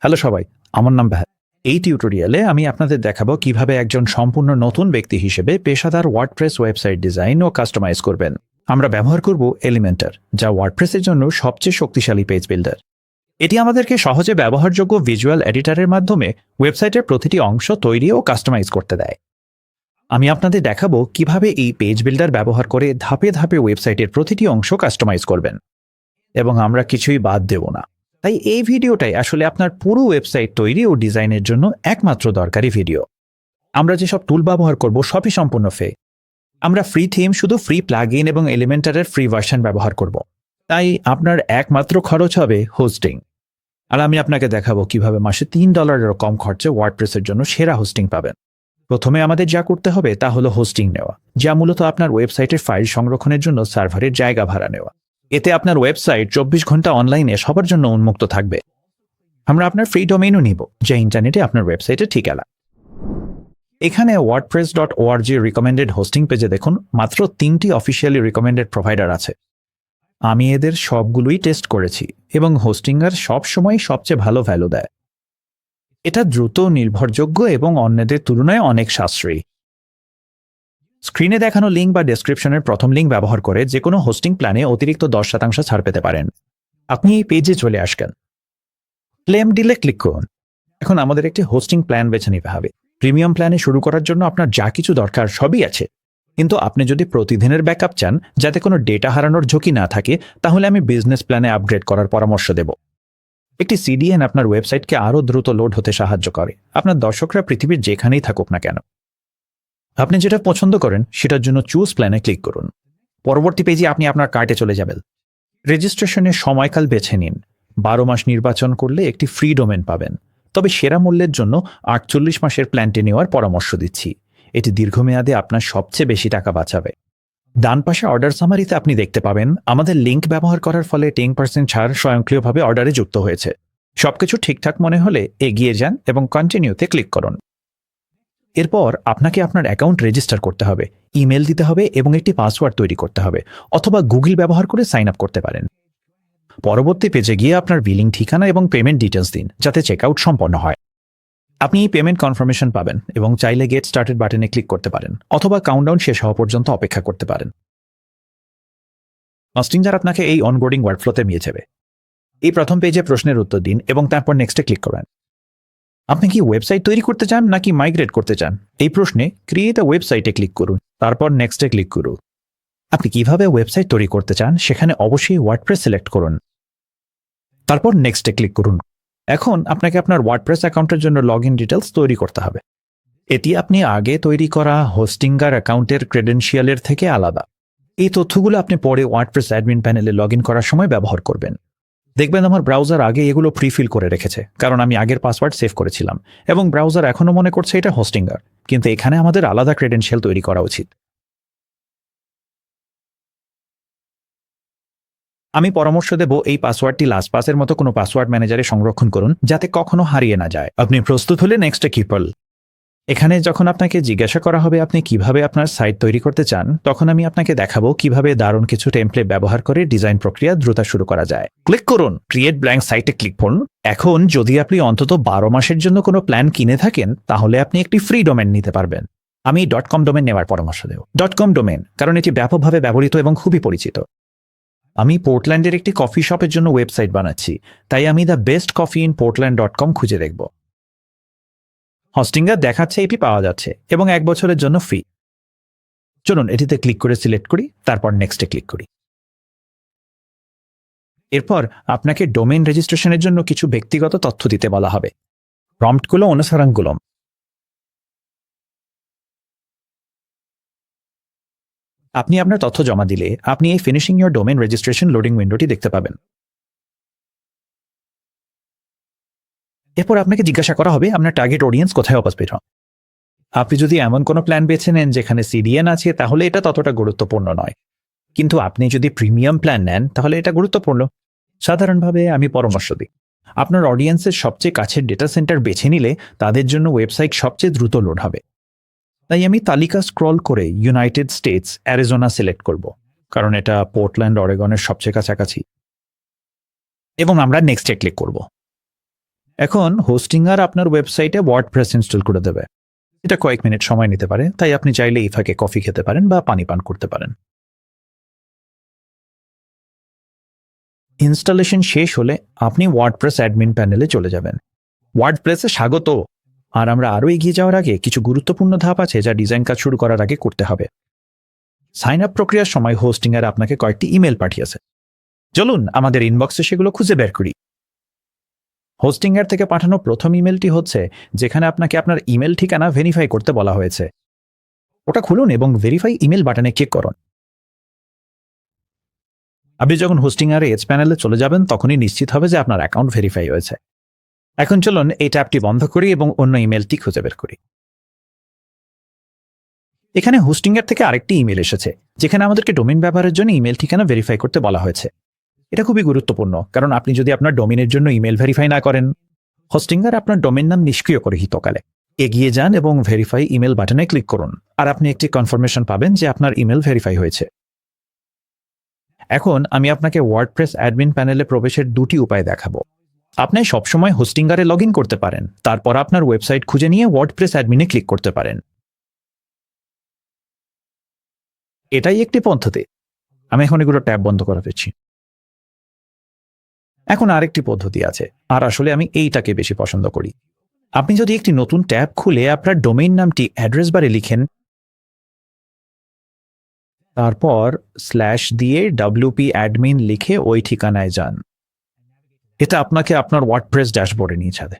Hello সবাই, আমার নাম ভাই। এই টিউটোরিয়ালে আমি আপনাদের দেখাবো কিভাবে একজন সম্পূর্ণ নতুন ব্যক্তি হিসেবে পেশাদার ওয়ার্ডপ্রেস ওয়েবসাইট ডিজাইন ও কাস্টমাইজ করবেন। আমরা ব্যবহার করব এলিমেন্টার, যা ওয়ার্ডপ্রেসের জন্য সবচেয়ে শক্তিশালী পেজ বিল্ডার। এটি আমাদেরকে সহজে ব্যবহারযোগ্য ভিজুয়াল এডিটরের মাধ্যমে ওয়েবসাইটের প্রতিটি অংশ তৈরি ও কাস্টমাইজ করতে দেয়। আমি আপনাদের দেখাবো কিভাবে এই পেজ বিল্ডার ব্যবহার করে ধাপে ধাপে ওয়েবসাইটের প্রতিটি অংশ কাস্টমাইজ করবেন, এবং আমরা কিছুই বাদ দেব না। তাই এই ভিডিওটাই আসলে আপনার পুরো ওয়েবসাইট তৈরি ও ডিজাইনের জন্য একমাত্র দরকারি ভিডিও। আমরা যেসব টুল ব্যবহার করব সবই সম্পূর্ণ ফ্রি। আমরা ফ্রি থিম, শুধু ফ্রি প্লাগইন এবং এলিমেন্টারের ফ্রি ভার্সন ব্যবহার করব। তাই আপনার একমাত্র খরচ হবে হোস্টিং। আর আমি আপনাকে দেখাবো কিভাবে মাসে $3 কম খরচে ওয়ার্ডপ্রেসের জন্য সেরা হোস্টিং পাবেন। প্রথমে আমাদের যা করতে হবে তা হলো হোস্টিং নেওয়া, যা মূলত আপনার ওয়েবসাইটের ফাইল সংরক্ষণের জন্য সার্ভারের জায়গা ভাড়া নেওয়া। এতে আপনার ওয়েবসাইট 24 ঘন্টা অনলাইনে সবার জন্য উন্মুক্ত থাকবে। আমরা আপনার ফ্রি ডোমেইনও নিব, যা ইন্টারনেটে আপনার ওয়েবসাইটে ঠিকানা। এখানে wordpress.org রিকমেন্ডেড হোস্টিং পেজে দেখুন মাত্র 3টি অফিসিয়ালি রিকমেন্ডেড প্রোভাইডার আছে। আমি এদের সবগুলোই টেস্ট করেছি এবং হোস্টিংয়ের সবসময় সবচেয়ে ভালো ভ্যালু দেয়। এটা দ্রুত, নির্ভরযোগ্য এবং অন্যদের তুলনায় অনেক সাশ্রয়ী। স্ক্রিনে দেখানো লিঙ্ক বা ডেসক্রিপশনের প্রথম লিঙ্ক ব্যবহার করে যে কোনো হোস্টিং প্ল্যানে অতিরিক্ত 10% ছাড় পেতে পারেন। আপনি এই পেজে চলে আসবেন, ক্লেম ডিলে ক্লিক করুন। এখন আমাদের একটি হোস্টিং প্ল্যান বেছে নিতে হবে। প্রিমিয়াম প্ল্যানে শুরু করার জন্য আপনার যা কিছু দরকার সবই আছে, কিন্তু আপনি যদি প্রতিদিনের ব্যাকআপ চান যাতে কোনো ডেটা হারানোর ঝুঁকি না থাকে, তাহলে আমি বিজনেস প্ল্যানে আপগ্রেড করার পরামর্শ দেব। একটি সিডিএন আপনার ওয়েবসাইটকে আরও দ্রুত লোড হতে সাহায্য করে, আপনার দর্শকরা পৃথিবীর যেখানেই থাকুক না কেন। আপনি যেটা পছন্দ করেন সেটার জন্য চুজ প্ল্যানে ক্লিক করুন। পরবর্তী পেজে আপনি আপনার কার্টে চলে যাবেন। রেজিস্ট্রেশনের সময়কাল বেছে নিন। 12 মাস নির্বাচন করলে একটি ফ্রি ডোমেন পাবেন, তবে সেরা মূল্যের জন্য 48 মাসের প্ল্যানটি নেওয়ার পরামর্শ দিচ্ছি। এটি দীর্ঘমেয়াদে আপনার সবচেয়ে বেশি টাকা বাঁচাবে। ডান পাশে অর্ডার সামারিতে আপনি দেখতে পাবেন আমাদের লিঙ্ক ব্যবহার করার ফলে 10% ছাড় স্বয়ংক্রিয়ভাবে অর্ডারে যুক্ত হয়েছে। সবকিছু ঠিকঠাক মনে হলে এগিয়ে যান এবং কন্টিনিউতে ক্লিক করুন। এরপর আপনাকে আপনার অ্যাকাউন্ট রেজিস্টার করতে হবে, ইমেল দিতে হবে এবং একটি পাসওয়ার্ড তৈরি করতে হবে, অথবা গুগল ব্যবহার করে সাইন আপ করতে পারেন। পরবর্তী পেজে গিয়ে আপনার বিলিং ঠিকানা এবং পেমেন্ট ডিটেলস দিন, যাতে চেকআউট সম্পন্ন হয়। আপনি এই পেমেন্ট কনফার্মেশন পাবেন এবং চাইলে গেট স্টার্টেড বাটনে ক্লিক করতে পারেন, অথবা কাউন্টডাউন শেষ হওয়া পর্যন্ত অপেক্ষা করতে পারেন। হোস্টিংজার আপনাকে এই অনবোর্ডিং ওয়ার্কফ্লোতে নিয়ে যাবে। এই প্রথম পেজে প্রশ্নের উত্তর দিন এবং তারপর নেক্সটে ক্লিক করেন। আপনি কি ওয়েবসাইট তৈরি করতে চান নাকি মাইগ্রেট করতে চান? এই প্রশ্নে ক্রিয়েট আ ওয়েবসাইটে ক্লিক করুন, তারপর নেক্সটে ক্লিক করুন। আপনি কিভাবে ওয়েবসাইট তৈরি করতে চান সেখানে অবশ্যই ওয়ার্ডপ্রেস সিলেক্ট করুন, তারপর নেক্সটে ক্লিক করুন। এখন আপনাকে আপনার ওয়ার্ডপ্রেস অ্যাকাউন্টের জন্য লগইন ডিটেলস তৈরি করতে হবে। এটি আপনি আগে তৈরি করা হোস্টিংগার অ্যাকাউন্টের ক্রেডেনশিয়ালের থেকে আলাদা। এই তথ্যগুলো আপনি পরে ওয়ার্ডপ্রেস অ্যাডমিন প্যানেলে লগইন করার সময় ব্যবহার করবেন। দেখবেন আমার ব্রাউজার আগে এগুলো প্রিফিল করে রেখেছে, কারণ আমি আগের পাসওয়ার্ড সেভ করেছিলাম এবং ব্রাউজার এখনও মনে করছে এটা হোস্টিংগার, কিন্তু এখানে আমাদের আলাদা ক্রেডেনশিয়াল তৈরি করা উচিত। আমি পরামর্শ দেব এই পাসওয়ার্ডটি লাস্ট পাসের মতো কোনো পাসওয়ার্ড ম্যানেজারে সংরক্ষণ করুন, যাতে কখনো হারিয়ে না যায়। আপনি প্রস্তুত হলে নেক্সটে কিপল। এখানে যখন আপনাকে জিজ্ঞাসা করা হবে আপনি কিভাবে আপনার সাইট তৈরি করতে চান, তখন আমি আপনাকে দেখাবো কিভাবে দারুণ কিছু টেমপ্লেট ব্যবহার করে ডিজাইন প্রক্রিয়া দ্রুত শুরু করা যায়। ক্লিক করুন, ক্রিয়েট ব্ল্যাঙ্ক সাইটে ক্লিক করুন। এখন যদি আপনি অন্তত 12 মাসের জন্য কোনো প্ল্যান কিনে থাকেন, তাহলে আপনি একটি ফ্রি ডোমেন নিতে পারবেন। আমি .com ডোমেন নেওয়ার পরামর্শ দেব। .com ডোমেন কারণ এটি ব্যাপকভাবে ব্যবহৃত এবং খুবই পরিচিত। আমি পোর্টল্যান্ডের একটি কফি শপের জন্য ওয়েবসাইট বানাচ্ছি, তাই আমি দ্য বেস্ট কফি ইন পোর্টল্যান্ড.com খুঁজে দেখব। হোস্টিংগার দেখাচ্ছে এটি পাওয়া যাচ্ছে এবং 1 বছরের জন্য ফ্রি। চলুন এটিতে ক্লিক করে সিলেক্ট করি, তারপর নেক্সটে ক্লিক করি। এরপর আপনাকে ডোমেইন রেজিস্ট্রেশনের জন্য কিছু ব্যক্তিগত তথ্য দিতে বলা হবে। প্রম্পটগুলো অনুসরণ করুন। আপনি আপনার তথ্য জমা দিলে আপনি এই finishing your domain registration loading উইন্ডোটি দেখতে পাবেন। এরপর আপনাকে জিজ্ঞাসা করা হবে আপনার টার্গেট অডিয়েন্স কোথায় উপস্থিত হয়। আপনি যদি এমন কোনো প্ল্যান বেছে নেন যেখানে সিডিএন আছে, তাহলে এটা ততটা গুরুত্বপূর্ণ নয়, কিন্তু আপনি যদি প্রিমিয়াম প্ল্যান নেন তাহলে এটা গুরুত্বপূর্ণ। সাধারণভাবে আমি পরামর্শ দিই আপনার অডিয়েন্সের সবচেয়ে কাছের ডেটা সেন্টার বেছে নিলে তাদের জন্য ওয়েবসাইট সবচেয়ে দ্রুত লোড হবে। তাই আমি তালিকা স্ক্রল করে ইউনাইটেড স্টেটস অ্যারিজোনা সিলেক্ট করব, কারণ এটা পোর্টল্যান্ড অরেগনের সবচেয়ে কাছাকাছি, এবং আমরা নেক্সটে ক্লিক করব। এখন হোস্টিংয়ার আপনার ওয়েবসাইটে ওয়ার্ডপ্রেস ইনস্টল করে দেবে। এটা কয়েক মিনিট সময় নিতে পারে, তাই আপনি চাইলে এই ফাঁকে কফি খেতে পারেন বা পানি পান করতে পারেন। ইনস্টলেশন শেষ হলে আপনি ওয়ার্ডপ্রেস অ্যাডমিন প্যানেলে চলে যাবেন। ওয়ার্ডপ্রেসে স্বাগত। আর আমরা আরও এগিয়ে যাওয়ার আগে কিছু গুরুত্বপূর্ণ ধাপ আছে যা ডিজাইন কাজ শুরু করার আগে করতে হবে। সাইন আপ প্রক্রিয়ার সময় হোস্টিংয়ার আপনাকে কয়েকটি ইমেল পাঠিয়েছে। চলুন আমাদের ইনবক্সে সেগুলো খুঁজে বের করি। হোস্টিংয়ার থেকে পাঠানো প্রথম ইমেলটি হচ্ছে যেখানে আপনাকে আপনার ইমেল ঠিকানা ভেরিফাই করতে বলা হয়েছে। ওটা খুলুন এবং ভেরিফাই ইমেল বাটনে ক্লিক করুন। আপনি যখন হোস্টিংয়ার এজ প্যানেলে চলে যাবেন তখনই নিশ্চিত হবে যে আপনার অ্যাকাউন্ট ভেরিফাই হয়েছে। এখন চলুন এই ট্যাবটি বন্ধ করি এবং অন্য ইমেলটি খুঁজে বের করি। এখানে হোস্টিংয়ার থেকে আরেকটি ইমেল এসেছে যেখানে আমাদেরকে ডোমেইন ব্যবহারের জন্য ইমেল ঠিকানা ভেরিফাই করতে বলা হয়েছে। এটা খুবই গুরুত্বপূর্ণ, কারণ আপনি যদি আপনার ডোমেইনের জন্য ইমেল ভেরিফাই না করেন, হোস্টিংয়ার আপনার ডোমেইন নাম নিষ্ক্রিয় করে হিতকালে। এগিয়ে যান এবং ভেরিফাই ইমেল বাটনে ক্লিক করুন, আর আপনি একটি কনফার্মেশন পাবেন যে আপনার ইমেল ভেরিফাই হয়েছে। এখন আমি আপনাকে ওয়ার্ডপ্রেস অ্যাডমিন প্যানেলে প্রবেশের দুটি উপায় দেখাবো। আপনি সবসময় হোস্টিংয়ারে লগ ইন করতে পারেন, তারপর আপনার ওয়েবসাইট খুঁজে নিয়ে ওয়ার্ডপ্রেস অ্যাডমিনে ক্লিক করতে পারেন। এটাই একটি পদ্ধতি। আমি এখন এগুলো ট্যাব বন্ধ করে দিচ্ছি। এখন আরেকটি পদ্ধতি আছে, আর আসলে আমি এইটাকে বেশি পছন্দ করি। আপনি যদি একটি নতুন ট্যাব খুলে আপনার ডোমেইন নামটি অ্যাড্রেস বারে লিখেন, তারপর স্ল্যাশ দিয়ে WP অ্যাডমিন লিখে ওই ঠিকানায় যান, এটা আপনাকে আপনার ওয়ার্ডপ্রেস ড্যাশবোর্ডে নিয়ে যাবে।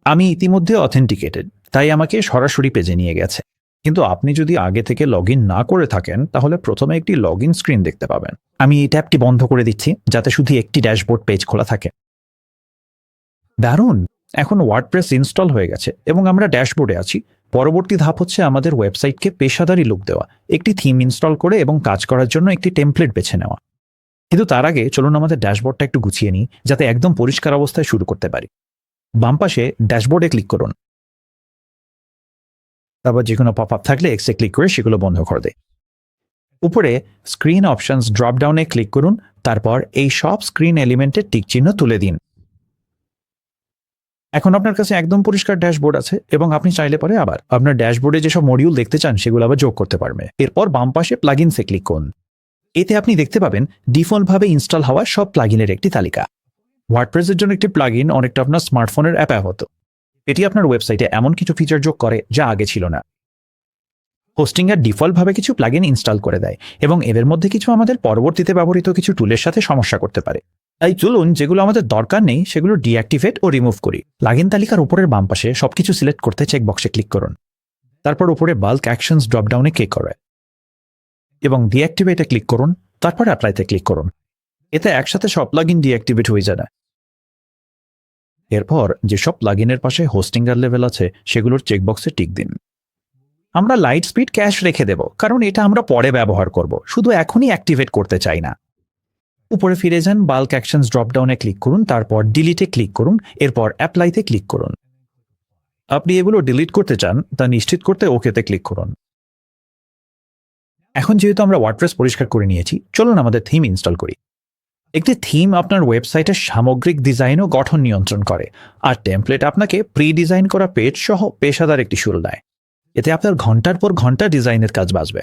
আমি ইতিমধ্যে অথেন্টিকেটেড, তাই আমাকে সরাসরি পেজে নিয়ে গেছে। কিন্তু আপনি যদি আগে থেকে লগ ইন না করে থাকেন তাহলে প্রথমে একটি লগ ইন স্ক্রিন দেখতে পাবেন। আমি এই ট্যাবটি বন্ধ করে দিচ্ছি যাতে শুধু একটি ড্যাশবোর্ড পেজ খোলা থাকে। দারুণ! এখন ওয়ার্ডপ্রেস ইনস্টল হয়ে গেছে এবং আমরা ড্যাশবোর্ডে আছি। পরবর্তী ধাপ হচ্ছে আমাদের ওয়েবসাইটকে পেশাদারি লুক দেওয়া, একটি থিম ইনস্টল করে এবং কাজ করার জন্য একটি টেমপ্লেট বেছে নেওয়া। কিন্তু তার আগে চলুন আমাদের ড্যাশবোর্ডটা একটু গুছিয়ে নিই যাতে একদম পরিষ্কার অবস্থায় শুরু করতে পারি। বাম পাশে ড্যাশবোর্ডে ক্লিক করুন, তারপর যে কোনো পপ আপ থাকলে এক্সে ক্লিক করে সেগুলো বন্ধ করে দেয়। উপরে স্ক্রিন অপশনস ড্রপ ডাউনে ক্লিক করুন, তারপর এই সব স্ক্রিন এলিমেন্টের টিক চিহ্ন তুলে দিন। এখন আপনার কাছে একদম পরিষ্কার ড্যাশবোর্ড আছে এবং আপনি চাইলে পরে আবার আপনার ড্যাশবোর্ডে যেসব মডিউল দেখতে চান সেগুলো আবার যোগ করতে পারবে। এরপর বাম পাশে প্লাগইনসে ক্লিক করুন। এতে আপনি দেখতে পাবেন ডিফল্টভাবে ইনস্টল হওয়া সব প্লাগইনের একটি তালিকা। ওয়ার্ডপ্রেসের জন্য একটি প্লাগইন অনেকটা আপনার স্মার্টফোনের অ্যাপে হতো। এটি আপনার ওয়েবসাইটে এমন কিছু ফিচার যোগ করে যা আগে ছিল না। হোস্টিংয়ার ডিফল্টভাবে কিছু প্লাগইন ইনস্টল করে দেয় এবং এদের মধ্যে কিছু আমাদের পরবর্তীতে ব্যবহৃত কিছু টুলের সাথে সমস্যা করতে পারে। তাই চলুন যেগুলো আমাদের দরকার নেই সেগুলো ডিঅ্যাক্টিভেট ও রিমুভ করি। প্লাগইন তালিকার উপরের বাম পাশে সবকিছু সিলেক্ট করতে চেক বক্সে ক্লিক করুন, তারপর উপরে বাল্ক অ্যাকশনস ড্রপ ডাউনে ক্লিক করে এবং ডিঅ্যাক্টিভেটে ক্লিক করুন, তারপর অ্যাপ্লাইতে ক্লিক করুন। এতে একসাথে সব প্লাগইন ডিঅ্যাক্টিভেট হয়ে যায়। এরপর যেসব প্লাগইনের পাশে হোস্টিংয়ার লেভেল আছে সেগুলোর চেকবক্সে টিক দিন। আমরা লাইট স্পিড ক্যাশ রেখে দেব, কারণ এটা আমরা পরে ব্যবহার করব, শুধু এখনই অ্যাক্টিভেট করতে চাই না। উপরে ফিরে যান, বাল্ক অ্যাকশনস ড্রপ ডাউনে ক্লিক করুন, তারপর ডিলিটে ক্লিক করুন, এরপর অ্যাপ্লাইতে ক্লিক করুন। আপনি এগুলো ডিলিট করতে চান তা নিশ্চিত করতে ওকেতে ক্লিক করুন। এখন যেহেতু আমরা ওয়ার্ডপ্রেস পরিষ্কার করে নিয়েছি, চলুন আমাদের থিম ইনস্টল করি। একটি থিম আপনার ওয়েবসাইটের সামগ্রিক ডিজাইন ও গঠন নিয়ন্ত্রণ করে, আর টেমপ্লেট আপনাকে প্রি ডিজাইন করা পেজ সহ পেশাদার একটি শুরু দেয়। এতে আপনার ঘন্টার পর ঘন্টা ডিজাইনের কাজ বাঁচবে।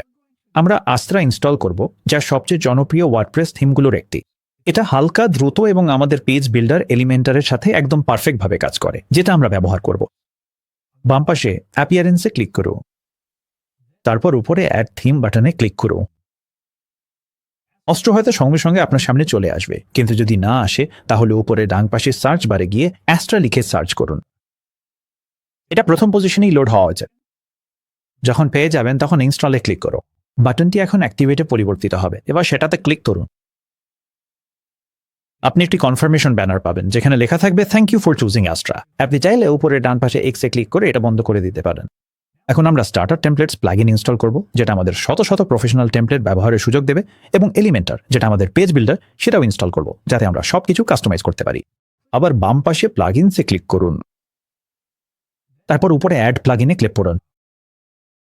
আমরা আস্ত্রা ইনস্টল করব, যা সবচেয়ে জনপ্রিয় ওয়ার্ডপ্রেস থিমগুলোর একটি। এটা হালকা, দ্রুত এবং আমাদের পেজ বিল্ডার এলিমেন্টারের সাথে একদম পারফেক্টভাবে কাজ করে, যেটা আমরা ব্যবহার করব। বাম পাশে অ্যাপিয়ারেন্সে ক্লিক করুন, তারপর উপরে অ্যাড থিম বাটনে ক্লিক করুন। অস্ত্র হয়তো সঙ্গে সঙ্গে আপনার সামনে চলে আসবে, কিন্তু যদি না আসে তাহলে উপরে ডান পাশে সার্চ বারে গিয়ে অ্যাস্ট্রা লিখে সার্চ করুন। এটা প্রথম পজিশনেই লোড হওয়া উচিত। যখন পেয়ে যাবেন তখন ইনস্টলে ক্লিক করো। বাটনটি এখন অ্যাক্টিভেটে পরিবর্তিত হবে, এবার সেটাতে ক্লিক করুন। আপনি একটি কনফার্মেশন ব্যানার পাবেন যেখানে লেখা থাকবে thank you for choosing Astra. আপনি চাইলে উপরে ডান পাশে এক্সে ক্লিক করে এটা বন্ধ করে দিতে পারেন। এখন আমরা স্টার্টার টেমপ্লেটস প্লাগইন ইনস্টল করব, যেটা আমাদের শত শত প্রফেশনাল টেমপ্লেট ব্যবহারের সুযোগ দেবে, এবং এলিমেন্টার, যেটা আমাদের পেজ বিল্ডার, সেটাও ইনস্টল করব যাতে আমরা সবকিছু কাস্টমাইজ করতে পারি। আবার বাম পাশে প্লাগইনসে ক্লিক করুন, তারপর উপরে অ্যাড প্লাগইনে ক্লিক করুন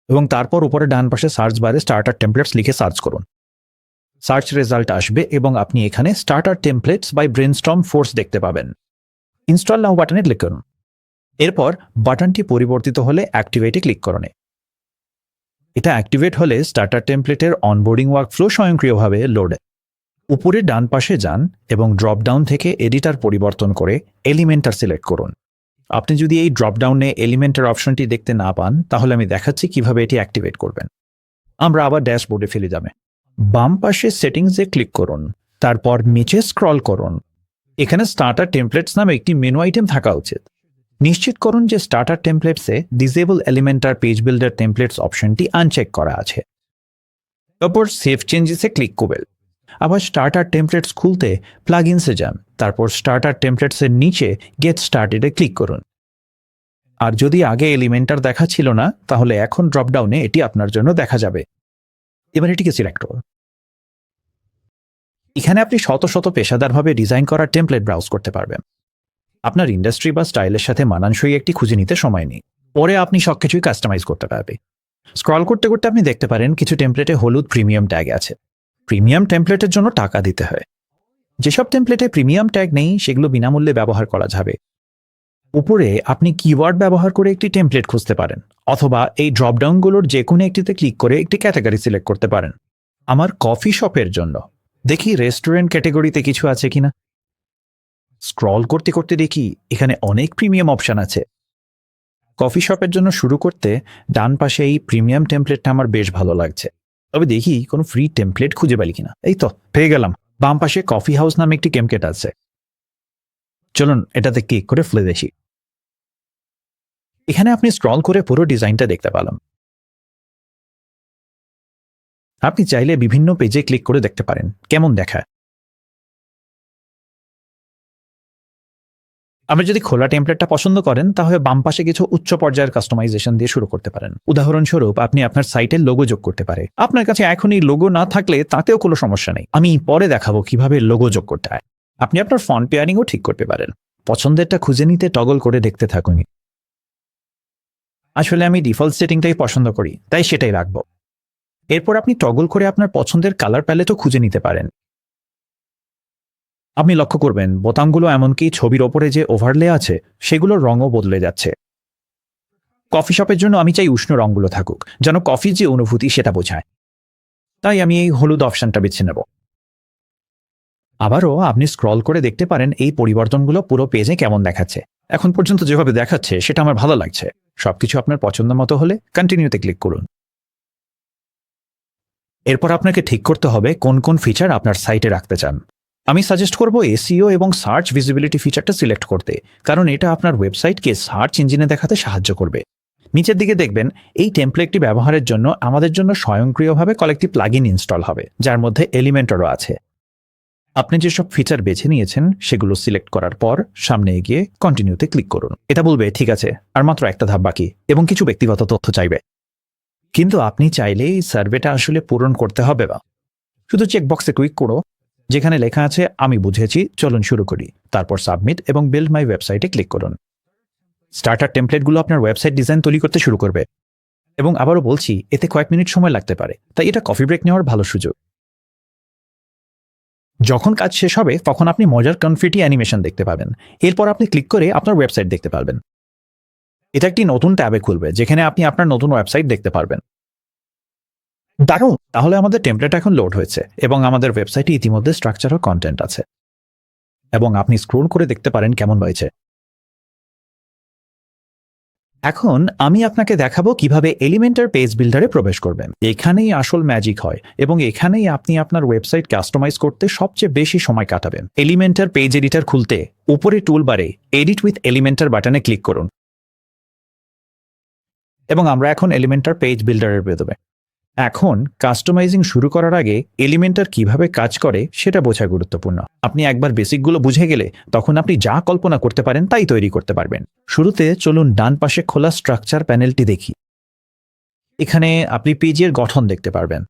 এবং তারপর উপরে ডান পাশে সার্চ বারে স্টার্টার টেমপ্লেটস লিখে সার্চ করুন। সার্চ রেজাল্ট আসবে এবং আপনি এখানে starter templates by Brainstorm Force দেখতে পাবেন। ইনস্টল নাও বাটনে ক্লিক করুন। এরপর বাটনটি পরিবর্তিত হলে অ্যাক্টিভেটে ক্লিক করুন। এটা অ্যাক্টিভেট হলে স্টার্টার টেমপ্লেটের অনবোর্ডিং ওয়ার্কফ্লো স্বয়ংক্রিয়ভাবে লোড। উপরে ডান পাশে যান এবং ড্রপডাউন থেকে এডিটর পরিবর্তন করে এলিমেন্টার সিলেক্ট করুন। আপনি যদি এই ড্রপডাউনে এলিমেন্টার অপশনটি দেখতে না পান তাহলে আমি দেখাচ্ছি কিভাবে এটি অ্যাক্টিভেট করবেন। আমরা আবার ড্যাশবোর্ডে ফিরে যাবে। বাম পাশে সেটিংসে ক্লিক করুন, তারপর নিচে স্ক্রল করুন। এখানে স্টার্টার টেমপ্লেটস নামে একটি মেনু আইটেম থাকা উচিত। নিশ্চিত করুন যে স্টার্টার টেমপ্লেটসে ডিসেবল এলিমেন্টার পেজ বিল্ডার টেমপ্লেটস অপশনটি আনচেক করা আছে। তারপর সেভ চেঞ্জেসে ক্লিক করবেন। আবার স্টার্টার টেমপ্লেটস খুলতে প্লাগইনসে যান, তারপর স্টার্টার টেমপ্লেটসের নিচে গেট স্টার্টেডে ক্লিক করুন। আর যদি আগে এলিমেন্টার দেখা ছিল না তাহলে এখন ড্রপডাউনে এটি আপনার জন্য দেখা যাবে। এবার এটিকে সিলেক্ট করুন। এখানে আপনি শত শত পেশাদারভাবে ডিজাইন করা টেমপ্লেট ব্রাউজ করতে পারবেন। আপনার ইন্ডাস্ট্রি বা স্টাইলের সাথে মানানসই একটি খুঁজে নিতে সময় নেই। পরে আপনি সবকিছুই কাস্টমাইজ করতে পারবে। স্ক্রল করতে করতে আপনি দেখতে পারেন কিছু টেমপ্লেটে হলুদ প্রিমিয়াম ট্যাগ আছে। প্রিমিয়াম টেমপ্লেটের জন্য টাকা দিতে হয়। যেসব টেমপ্লেটে প্রিমিয়াম ট্যাগ নেই সেগুলো বিনামূল্যে ব্যবহার করা যাবে। উপরে আপনি কিওয়ার্ড ব্যবহার করে একটি টেমপ্লেট খুঁজতে পারেন, অথবা এই ড্রপডাউনগুলোর যে কোনো একটিতে ক্লিক করে একটি ক্যাটাগরি সিলেক্ট করতে পারেন। আমার কফি শপের জন্য দেখি রেস্টুরেন্ট ক্যাটাগরিতে কিছু আছে কিনা। স্ক্রল করতে করতে দেখি এখানে অনেক প্রিমিয়াম অপশন আছে। কফি শপের জন্য শুরু করতে ডান পাশে এই প্রিমিয়াম টেমপ্লেটটা আমার বেশ ভালো লাগছে। তবে দেখি কোনো ফ্রি টেমপ্লেট খুঁজে পেলি কিনা। এই তো পেয়ে গেলাম। বাম পাশে কফি হাউস নামে একটি টেমপ্লেট আছে। চলুন এটাতে ক্লিক করে ফেলে দেখি। এখানে আপনি স্ক্রল করে পুরো ডিজাইনটা দেখতে পেলাম। আপনি চাইলে বিভিন্ন পেজে ক্লিক করে দেখতে পারেন কেমন দেখায়। আপনি যদি খোলা টেমপ্লেটটা পছন্দ করেন তাহলে বাম পাশে কিছু উচ্চ পর্যায়ের কাস্টমাইজেশন দিয়ে শুরু করতে পারেন। উদাহরণস্বরূপ আপনি আপনার সাইটের লোগো যোগ করতে পারে। আপনার কাছে এখনই লোগো না থাকলে তাতেও কোনো সমস্যা নেই, আমি পরে দেখাবো কিভাবে লোগো যোগ করতে হয়। আপনি আপনার ফন্ট পেয়ারিংও ঠিক করতে পারেন। পছন্দেরটা খুঁজে নিতে টগল করে দেখতে থাকুন। আসলে আমি ডিফল্ট সেটিংটাই পছন্দ করি, তাই সেটাই রাখবো। এরপর আপনি টগল করে আপনার পছন্দের কালার প্যালেটও খুঁজে নিতে পারেন। আপনি লক্ষ্য করবেন বোতামগুলো এমনকি ছবির ওপরে যে ওভারলে আছে সেগুলোর রঙও বদলে যাচ্ছে। কফি শপের জন্য আমি চাই উষ্ণ রঙগুলো থাকুক, যেন কফির যে অনুভূতি সেটা বোঝায়। তাই আমি এই হলুদ অপশনটা বেছে নেব। আবারও আপনি স্ক্রল করে দেখতে পারেন এই পরিবর্তনগুলো পুরো পেজে কেমন দেখাচ্ছে। এখন পর্যন্ত যেভাবে দেখাচ্ছে সেটা আমার ভালো লাগছে। সবকিছু আপনার পছন্দ মতো হলে কন্টিনিউতে ক্লিক করুন। এরপর আপনাকে ঠিক করতে হবে কোন কোন ফিচার আপনার সাইটে রাখতে চান। আমি সাজেস্ট করব এসইও এবং সার্চ ভিজিবিলিটি ফিচারটা সিলেক্ট করতে, কারণ এটা আপনার ওয়েবসাইটকে সার্চ ইঞ্জিনে দেখাতে সাহায্য করবে। নিচের দিকে দেখবেন এই টেমপ্লেটটি ব্যবহারের জন্য আমাদের জন্য স্বয়ংক্রিয়ভাবে কয়েকটি প্লাগইন ইনস্টল হবে, যার মধ্যে এলিমেন্টারও আছে। আপনি যেসব ফিচার বেছে নিয়েছেন সেগুলো সিলেক্ট করার পর সামনে এগিয়ে কন্টিনিউতে ক্লিক করুন। এটা বলবে ঠিক আছে, আর মাত্র একটা ধাপ বাকি, এবং কিছু ব্যক্তিগত তথ্য চাইবে। কিন্তু আপনি চাইলে এই সার্ভেটা আসলে পূরণ করতে হবে না। শুধু চেকবক্সে ক্লিক করো যেখানে লেখা আছে আমি বুঝেছি, চলুন শুরু করি। তারপর সাবমিট এবং বিল্ড মাই ওয়েবসাইটে ক্লিক করুন। স্টার্টার টেমপ্লেটগুলো আপনার ওয়েবসাইট ডিজাইন তৈরি করতে শুরু করবে। এবং আবারও বলছি, এতে কয়েক মিনিট সময় লাগতে পারে, তাই এটা কফি ব্রেক নেওয়ার ভালো সুযোগ। যখন কাজ শেষ হবে তখন আপনি মজার কনফিটি অ্যানিমেশন দেখতে পাবেন। এরপর আপনি ক্লিক করে আপনার ওয়েবসাইট দেখতে পারবেন। এটা একটি নতুন ট্যাবে খুলবে যেখানে আপনি আপনার নতুন ওয়েবসাইট দেখতে পারবেন। দারুণ! তাহলে আমাদের টেমপ্লেট এখন লোড হয়েছে এবং আমাদের ওয়েবসাইটে ইতিমধ্যে স্ট্রাকচার ও কন্টেন্ট আছে, এবং আপনি স্ক্রল করে দেখতে পারেন কেমন হয়েছে। এখন আমি আপনাকে দেখাবো কিভাবে এলিমেন্টার পেজ বিল্ডারে প্রবেশ করবেন। এখানেই আসল ম্যাজিক হয় এবং এখানেই আপনি আপনার ওয়েবসাইট কাস্টমাইজ করতে সবচেয়ে বেশি সময় কাটাবেন। এলিমেন্টার পেজ এডিটর খুলতে উপরে টুলবারে এডিট উইথ এলিমেন্টার বাটনে ক্লিক করুন, এবং আমরা এখন এলিমেন্টার পেজ বিল্ডারের ভেতরে। এখন কাস্টমাইজিং শুরু করার আগে এলিমেন্টার কিভাবে কাজ করে সেটা বোঝা গুরুত্বপূর্ণ। আপনি একবার বেসিকগুলো বুঝে গেলে তখন আপনি যা কল্পনা করতে পারেন তাই তৈরি করতে পারবেন। শুরুতে চলুন ডান পাশে খোলা স্ট্রাকচার প্যানেলটি দেখি। এখানে আপনি পেজের গঠন দেখতে পারবেন।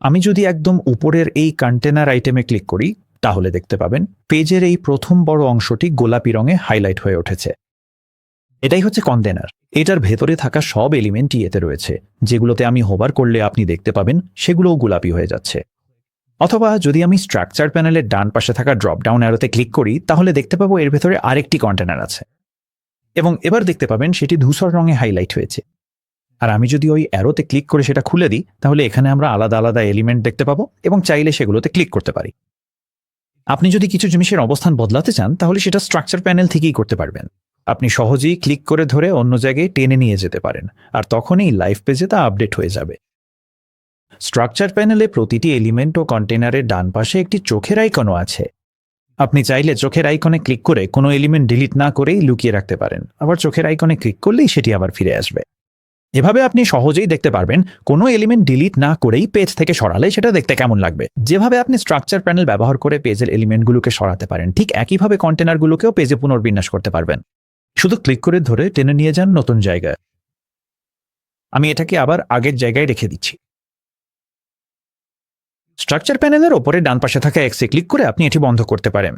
আমি যদি একদম উপরের এই কন্টেনার আইটেমে ক্লিক করি তাহলে দেখতে পাবেন পেজের এই প্রথম বড় অংশটি গোলাপি রঙে হাইলাইট হয়ে উঠেছে। এটাই হচ্ছে কন্টেনার। এটার ভেতরে থাকা সব এলিমেন্টই এতে রয়েছে। যেগুলোতে আমি হোভার করলে আপনি দেখতে পাবেন সেগুলোও গোলাপি হয়ে যাচ্ছে। অথবা যদি আমি স্ট্রাকচার প্যানেলের ডান পাশে থাকা ড্রপ ডাউন অ্যারোতে ক্লিক করি তাহলে দেখতে পাবো এর ভেতরে আরেকটি কন্টেনার আছে এবং এবার দেখতে পাবেন সেটি ধূসর রঙে হাইলাইট হয়েছে। আর আমি যদি ওই অ্যারোতে ক্লিক করে সেটা খুলে দিই তাহলে এখানে আমরা আলাদা আলাদা এলিমেন্ট দেখতে পাবো এবং চাইলে সেগুলোতে ক্লিক করতে পারি। আপনি যদি কিছু জিনিসের অবস্থান বদলাতে চান তাহলে সেটা স্ট্রাকচার প্যানেল থেকেই করতে পারবেন। আপনি সহজেই ক্লিক করে ধরে অন্য জায়গায় টেনে নিয়ে যেতে পারেন আর তখনই লাইভ পেজে তা আপডেট হয়ে যাবে। স্ট্রাকচার প্যানেলে প্রতিটি এলিমেন্ট ও কন্টেনারের ডান পাশে একটি চোখের আইকনও আছে। আপনি চাইলে চোখের আইকনে ক্লিক করে কোনো এলিমেন্ট ডিলিট না করেই লুকিয়ে রাখতে পারেন, আবার চোখের আইকনে ক্লিক করলেই সেটি আবার ফিরে আসবে। এভাবে আপনি সহজেই দেখতে পারবেন কোনো এলিমেন্ট ডিলিট না করেই পেজ থেকে সরালে সেটা দেখতে কেমন লাগবে। যেভাবে আপনি স্ট্রাকচার প্যানেল ব্যবহার করে পেজের এলিমেন্টগুলোকে সরাতে পারেন ঠিক একইভাবে কন্টেনারগুলোকেও পেজে পুনর্বিন্যাস করতে পারবেন। শুধু ক্লিক করে ধরে টেনে নিয়ে যান নতুন জায়গায়। আমি এটাকে আবার আগের জায়গায় রেখে দিচ্ছি। স্ট্রাকচার প্যানেলের ওপরে ডান পাশে থাকা এক্সে ক্লিক করে আপনি এটি বন্ধ করতে পারেন।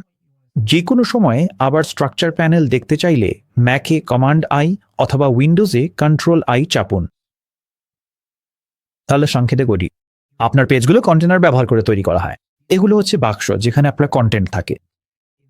যে কোনো সময়ে আবার স্ট্রাকচার প্যানেল দেখতে চাইলে ম্যাকে কমান্ড আই অথবা উইন্ডোজে কন্ট্রোল আই চাপুন। তাহলে সংক্ষেপে বলি, আপনার পেজগুলো কন্টেনার ব্যবহার করে তৈরি করা হয়। এগুলো হচ্ছে বাক্স যেখানে আপনার কন্টেন্ট থাকে।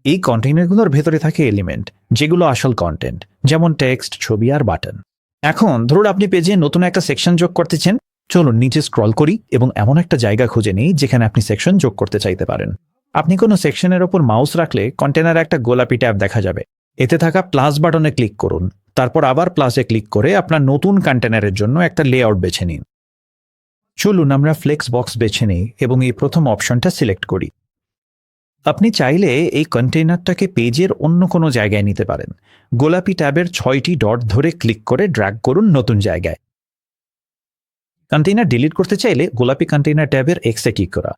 এই কন্টেইনারগুলোর ভেতরে থাকে এলিমেন্ট যেগুলো আসল কন্টেন্ট, যেমন টেক্সট, ছবি আর বাটন। এখন ধরুন আপনি পেজে নতুন একটা সেকশন যোগ করতেছেন। চলুন নিচে স্ক্রল করি এবং এমন একটা জায়গা খুঁজে নিই যেখানে আপনি সেকশন যোগ করতে চাইতে পারেন। আপনি কোনো সেকশনের ওপর মাউস রাখলে কন্টেনারে একটা গোলাপি ট্যাব দেখা যাবে। এতে থাকা প্লাস বাটনে ক্লিক করুন, তারপর আবার প্লাসে ক্লিক করে আপনার নতুন কন্টেনারের জন্য একটা লেআউট বেছে নিন। চলুন আমরা ফ্লেক্স বক্স বেছে নিই এবং এই প্রথম অপশনটা সিলেক্ট করি। আপনি চাইলে এই কন্টেইনারটাকে পেজের অন্য কোনো জায়গায় নিতে পারেন। গোলাপি ট্যাবের 6টি ডট ধরে ক্লিক করে ড্র্যাগ করুন নতুন জায়গায়। কন্টেইনার ডিলিট করতে চাইলে গোলাপি কন্টেইনার ট্যাবের এক্সে ক্লিক করা।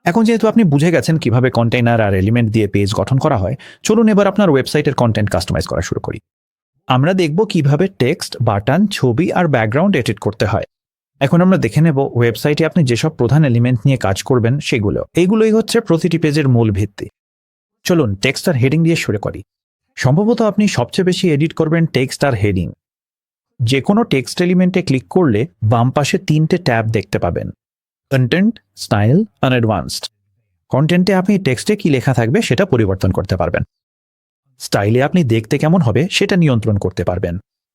এখন যেহেতু আপনি বুঝে গেছেন কিভাবে কন্টেইনার আর এলিমেন্ট দিয়ে পেজ গঠন করা হয়, চলুন এবার আপনার ওয়েবসাইটের কন্টেন্ট কাস্টমাইজ করা শুরু করি। আমরা দেখব কিভাবে টেক্সট, বাটন, ছবি আর ব্যাকগ্রাউন্ড এডিট করতে হয়। এখন আমরা দেখে নেব ওয়েবসাইটে আপনি যেসব প্রধান এলিমেন্ট নিয়ে কাজ করবেন সেগুলো। এইগুলোই হচ্ছে প্রতিটি পেজের মূল ভিত্তি। চলুন টেক্সট আর হেডিং দিয়ে শুরু করি। সম্ভবত আপনি সবচেয়ে বেশি এডিট করবেন টেক্সট আর হেডিং। যে কোনো টেক্সট এলিমেন্টে ক্লিক করলে বাম পাশে 3টে ট্যাব দেখতে পাবেন: কন্টেন্ট, স্টাইল আর অ্যাডভান্সড। কন্টেন্টে আপনি টেক্সটে কি লেখা থাকবে সেটা পরিবর্তন করতে পারবেন। স্টাইলে আপনি দেখতে কেমন হবে সেটা নিয়ন্ত্রণ করতে পারবেন: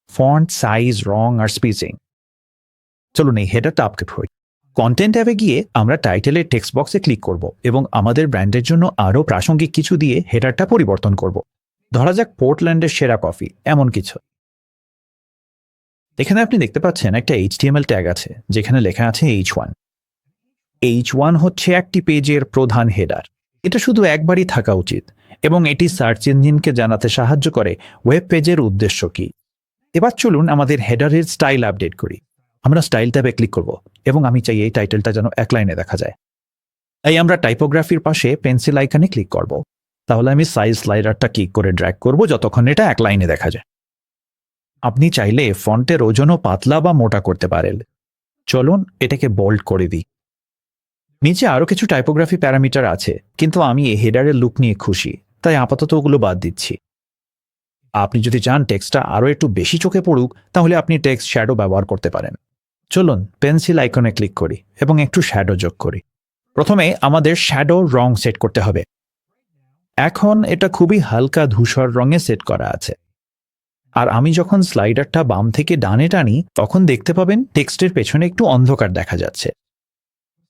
ফন্ট, সাইজ, রং আর স্পেসিং। চলুন এই হেডারটা আপডেট হই। কন্টেন্ট ট্যাবে গিয়ে আমরা টাইটেলের টেক্সট বক্সে ক্লিক করব এবং আমাদের ব্র্যান্ডের জন্য আরও প্রাসঙ্গিক কিছু দিয়ে হেডারটা পরিবর্তন করব। ধরা যাক পোর্টল্যান্ডের সেরা কফি, এমন কিছু। এখানে আপনি দেখতে পাচ্ছেন একটা HTML ট্যাগ আছে যেখানে লেখা আছে H1। H1 হচ্ছে একটি পেজের প্রধান হেডার। এটা শুধু একবারই থাকা উচিত এবং এটি সার্চ ইঞ্জিনকে জানাতে সাহায্য করে ওয়েব পেজের উদ্দেশ্য কি। এবার চলুন আমাদের হেডারের স্টাইল আপডেট করি। আমরা স্টাইল ট্যাবে ক্লিক করব এবং আমি চাই এই টাইটেলটা যেন এক লাইনে দেখা যায়। তাই আমরা টাইপোগ্রাফির পাশে পেন্সিল আইকনে ক্লিক করব। তাহলে আমি সাইজ স্লাইডারটা ক্লিক করে ড্র্যাগ করব যতক্ষণ এটা এক লাইনে দেখা যায়। আপনি চাইলে ফন্টের ওজনও পাতলা বা মোটা করতে পারেন। চলুন এটাকে বোল্ড করে দিই। নিচে আরও কিছু টাইপোগ্রাফি প্যারামিটার আছে, কিন্তু আমি এই হেডারের লুক নিয়ে খুশি, তাই আপাতত ওগুলো বাদ দিচ্ছি। আপনি যদি চান টেক্সটটা আরও একটু বেশি চোখে পড়ুক তাহলে আপনি টেক্সট শ্যাডো ব্যবহার করতে পারেন। চলুন পেন্সিল আইকনে ক্লিক করি এবং একটু শ্যাডো যোগ করি। প্রথমে আমাদের শ্যাডো রং সেট করতে হবে। এখন এটা খুবই হালকা ধূসর রঙে সেট করা আছে। আর আমি যখন স্লাইডারটা বাম থেকে ডানে টানি তখন দেখতে পাবেন টেক্সটের পেছনে একটু অন্ধকার দেখা যাচ্ছে।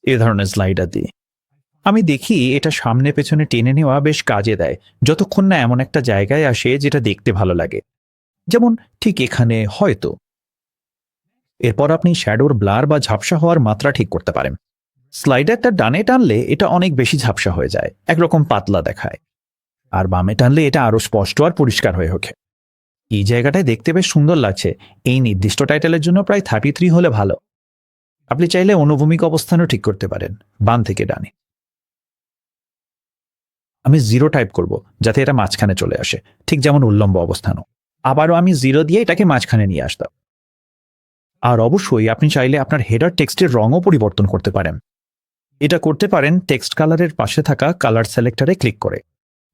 এ ধরনের স্লাইডার দিয়ে আমি দেখি এটা সামনে পেছনে টেনে নেওয়া বেশ কাজে দেয়, যতক্ষণ না এমন একটা জায়গায় আসে যেটা দেখতে ভালো লাগে, যেমন ঠিক এখানে হয়তো। এরপর আপনি শ্যাডোর ব্লার বা ঝাপসা হওয়ার মাত্রা ঠিক করতে পারেন। স্লাইডারটা ডানে টানলে এটা অনেক বেশি ঝাপসা হয়ে যায়, একরকম পাতলা দেখায়, আর বামে টানলে এটা আরো স্পষ্ট আর পরিষ্কার হয়ে ওঠে। এই জায়গাটায় দেখতে বেশ সুন্দর লাগছে। এই নির্দিষ্ট টাইটেলের জন্য প্রায় 33 হলে ভালো। আপনি চাইলে অনুভূমিক অবস্থানও ঠিক করতে পারেন, বাম থেকে ডানে। আমি 0 টাইপ করব যাতে এটা মাঝখানে চলে আসে, ঠিক যেমন উল্লম্ব অবস্থানও। আবারও আমি 0 দিয়ে এটাকে মাঝখানে নিয়ে আসতাম। আর অবশ্যই আপনি চাইলে আপনার হেডার টেক্সটের রঙও পরিবর্তন করতে পারেন। এটা করতে পারেন টেক্সট কালারের পাশে থাকা কালার সিলেক্টরে ক্লিক করে।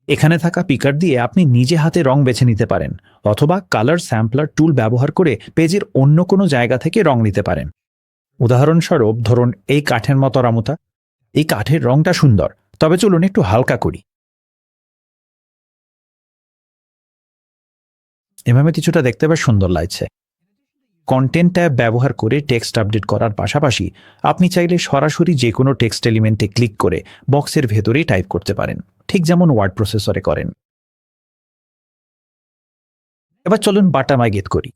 এখানে থাকা পিকার দিয়ে আপনি নিজে হাতে রং বেছে নিতে পারেন, অথবা কালার স্যাম্পলার টুল ব্যবহার করে পেজের অন্য কোনো জায়গা থেকে রং নিতে পারেন। উদাহরণস্বরূপ ধরুন এই কাঠের মতো রামুতা। এই কাঠের রংটা সুন্দর, তবে চলুন একটু হালকা করি। এভাবে কিছুটা দেখতে বেশ সুন্দর লাগছে। কন্টেন্ট ট্যাব ব্যবহার করে টেক্সট আপডেট করার পাশাপাশি আপনি চাইলে সরাসরি যে কোনো টেক্সট এলিমেন্টে ক্লিক করে বক্সের ভেতরেই টাইপ করতে পারেন, ঠিক যেমন ওয়ার্ড প্রসেসরে করেন। এবার চলুন বাটনামাইগেট করি।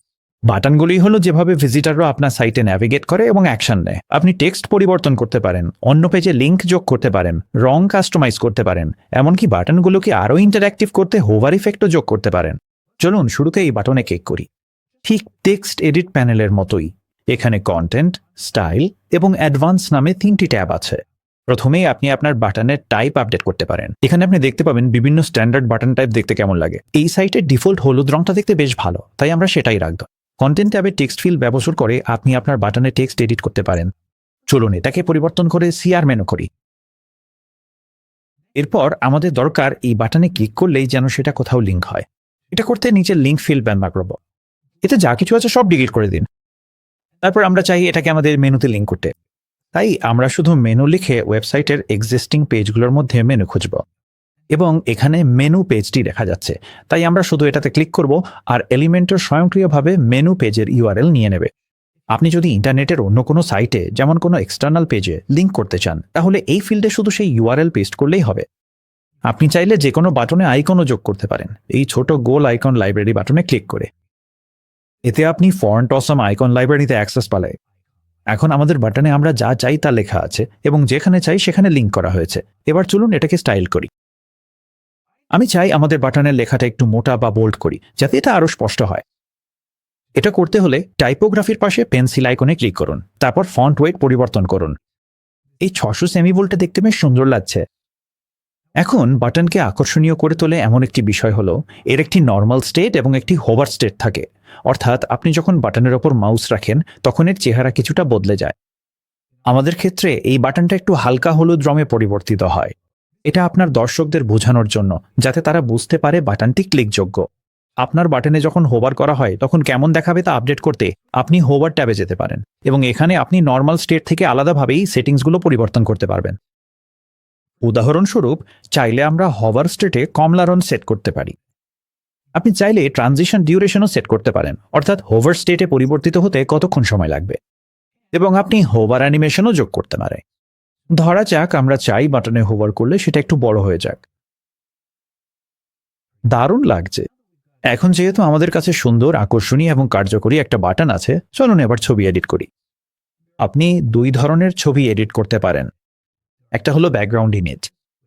বাটনগুলি হলো যেভাবে ভিজিটাররা আপনার সাইটে ন্যাভিগেট করে এবং অ্যাকশন নেয়। আপনি টেক্সট পরিবর্তন করতে পারেন, অন্য পেজে লিঙ্ক যোগ করতে পারেন, রং কাস্টমাইজ করতে পারেন, এমনকি বাটনগুলোকে আরও ইন্টারঅ্যাক্টিভ করতে হোভার ইফেক্টও যোগ করতে পারেন। চলুন শুরুতে এই বাটনে ক্লিক করি। ঠিক টেক্সট এডিট প্যানেলের মতোই এখানে কন্টেন্ট, স্টাইল এবং অ্যাডভান্স নামে 3টি ট্যাব আছে। প্রথমেই আপনি আপনার বাটনের টাইপ আপডেট করতে পারেন। এখানে আপনি দেখতে পাবেন বিভিন্ন স্ট্যান্ডার্ড বাটন টাইপ দেখতে কেমন লাগে। এই সাইটের ডিফল্ট হলুদ রংটা দেখতে বেশ ভালো, তাই আমরা সেটাই রাখব। কন্টেন্ট ট্যাবে টেক্সট ফিল্ড ব্যবহার করে আপনি আপনার বাটনে টেক্সট এডিট করতে পারেন। চলুন এটাকে পরিবর্তন করে সিআর মেনু করি। এরপর আমাদের দরকার এই বাটনে ক্লিক করলেই যেন সেটা কোথাও লিঙ্ক হয়। এটা করতে নিচে লিঙ্ক ফিল্ড ব্যবহার করব। এতে যা কিছু আছে সব ডিলিট করে দিন। তারপর আমরা চাই এটাকে আমাদের মেনুতে লিঙ্ক করতে, তাই আমরা শুধু মেনু লিখে ওয়েবসাইটের এক্সিস্টিং পেজগুলোর মধ্যে মেনু খুঁজব এবং এখানে মেনু পেজটি দেখা যাচ্ছে, তাই আমরা শুধু এটাতে ক্লিক করব আর এলিমেন্টর স্বয়ংক্রিয়ভাবে মেনু পেজের ইউআরএল নিয়ে নেবে। আপনি যদি ইন্টারনেটের অন্য কোনো সাইটে, যেমন কোনো এক্সটার্নাল পেজে লিঙ্ক করতে চান, তাহলে এই ফিল্ডে শুধু সেই ইউআরএল পেস্ট করলেই হবে। আপনি চাইলে যে কোনো বাটনে আইকনও যোগ করতে পারেন, এই ছোট গোল আইকন লাইব্রেরি বাটনে ক্লিক করে। এতে আপনি ফন্ট অসম আইকন লাইব্রেরিতে অ্যাক্সেস পালে। এখন আমাদের বাটনে আমরা যা চাই তা লেখা আছে এবং যেখানে চাই সেখানে লিঙ্ক করা হয়েছে। এবার চলুন এটাকে স্টাইল করি। আমি চাই আমাদের বাটনের লেখাটা একটু মোটা বা বোল্ড করি, যাতে এটা আরও স্পষ্ট হয়। এটা করতে হলে টাইপোগ্রাফির পাশে পেন্সিল আইকনে ক্লিক করুন, তারপর ফন্ট ওয়েট পরিবর্তন করুন। এই 600 সেমি বোল্টে দেখতে বেশ সুন্দর লাগছে। এখন বাটনকে আকর্ষণীয় করে তোলে এমন একটি বিষয় হলো এর একটি নর্মাল স্টেট এবং একটি হোভার স্টেট থাকে, অর্থাৎ আপনি যখন বাটনের ওপর মাউস রাখেন তখন এর চেহারা কিছুটা বদলে যায়। আমাদের ক্ষেত্রে এই বাটনটা একটু হালকা হলুদ রঙে পরিবর্তিত হয়। এটা আপনার দর্শকদের বোঝানোর জন্য, যাতে তারা বুঝতে পারে বাটনটি ক্লিকযোগ্য। আপনার বাটনে যখন হোভার করা হয় তখন কেমন দেখাবে তা আপডেট করতে আপনি হোভার ট্যাবে যেতে পারেন এবং এখানে আপনি নর্মাল স্টেট থেকে আলাদাভাবেই সেটিংসগুলো পরিবর্তন করতে পারবেন। উদাহরণস্বরূপ, চাইলে আমরা হভার স্টেটে কমলা রং সেট করতে পারি। আপনি চাইলে ট্রানজিশন ডিউরেশনও সেট করতে পারেন, অর্থাৎ হোভার স্টেটে পরিবর্তিত হতে কতক্ষণ সময় লাগবে, এবং আপনি হোভার অ্যানিমেশনও যোগ করতে পারেন। ধরা যাক আমরা চাই বাটনে হোভার করলে সেটা একটু বড় হয়ে যাক। দারুণ লাগছে। এখন যেহেতু আমাদের কাছে সুন্দর, আকর্ষণীয় এবং কার্যকরী একটা বাটন আছে, চলুন এবার ছবি এডিট করি। আপনি 2 ধরনের ছবি এডিট করতে পারেন। একটা হলো ব্যাকগ্রাউন্ড ইমেজ,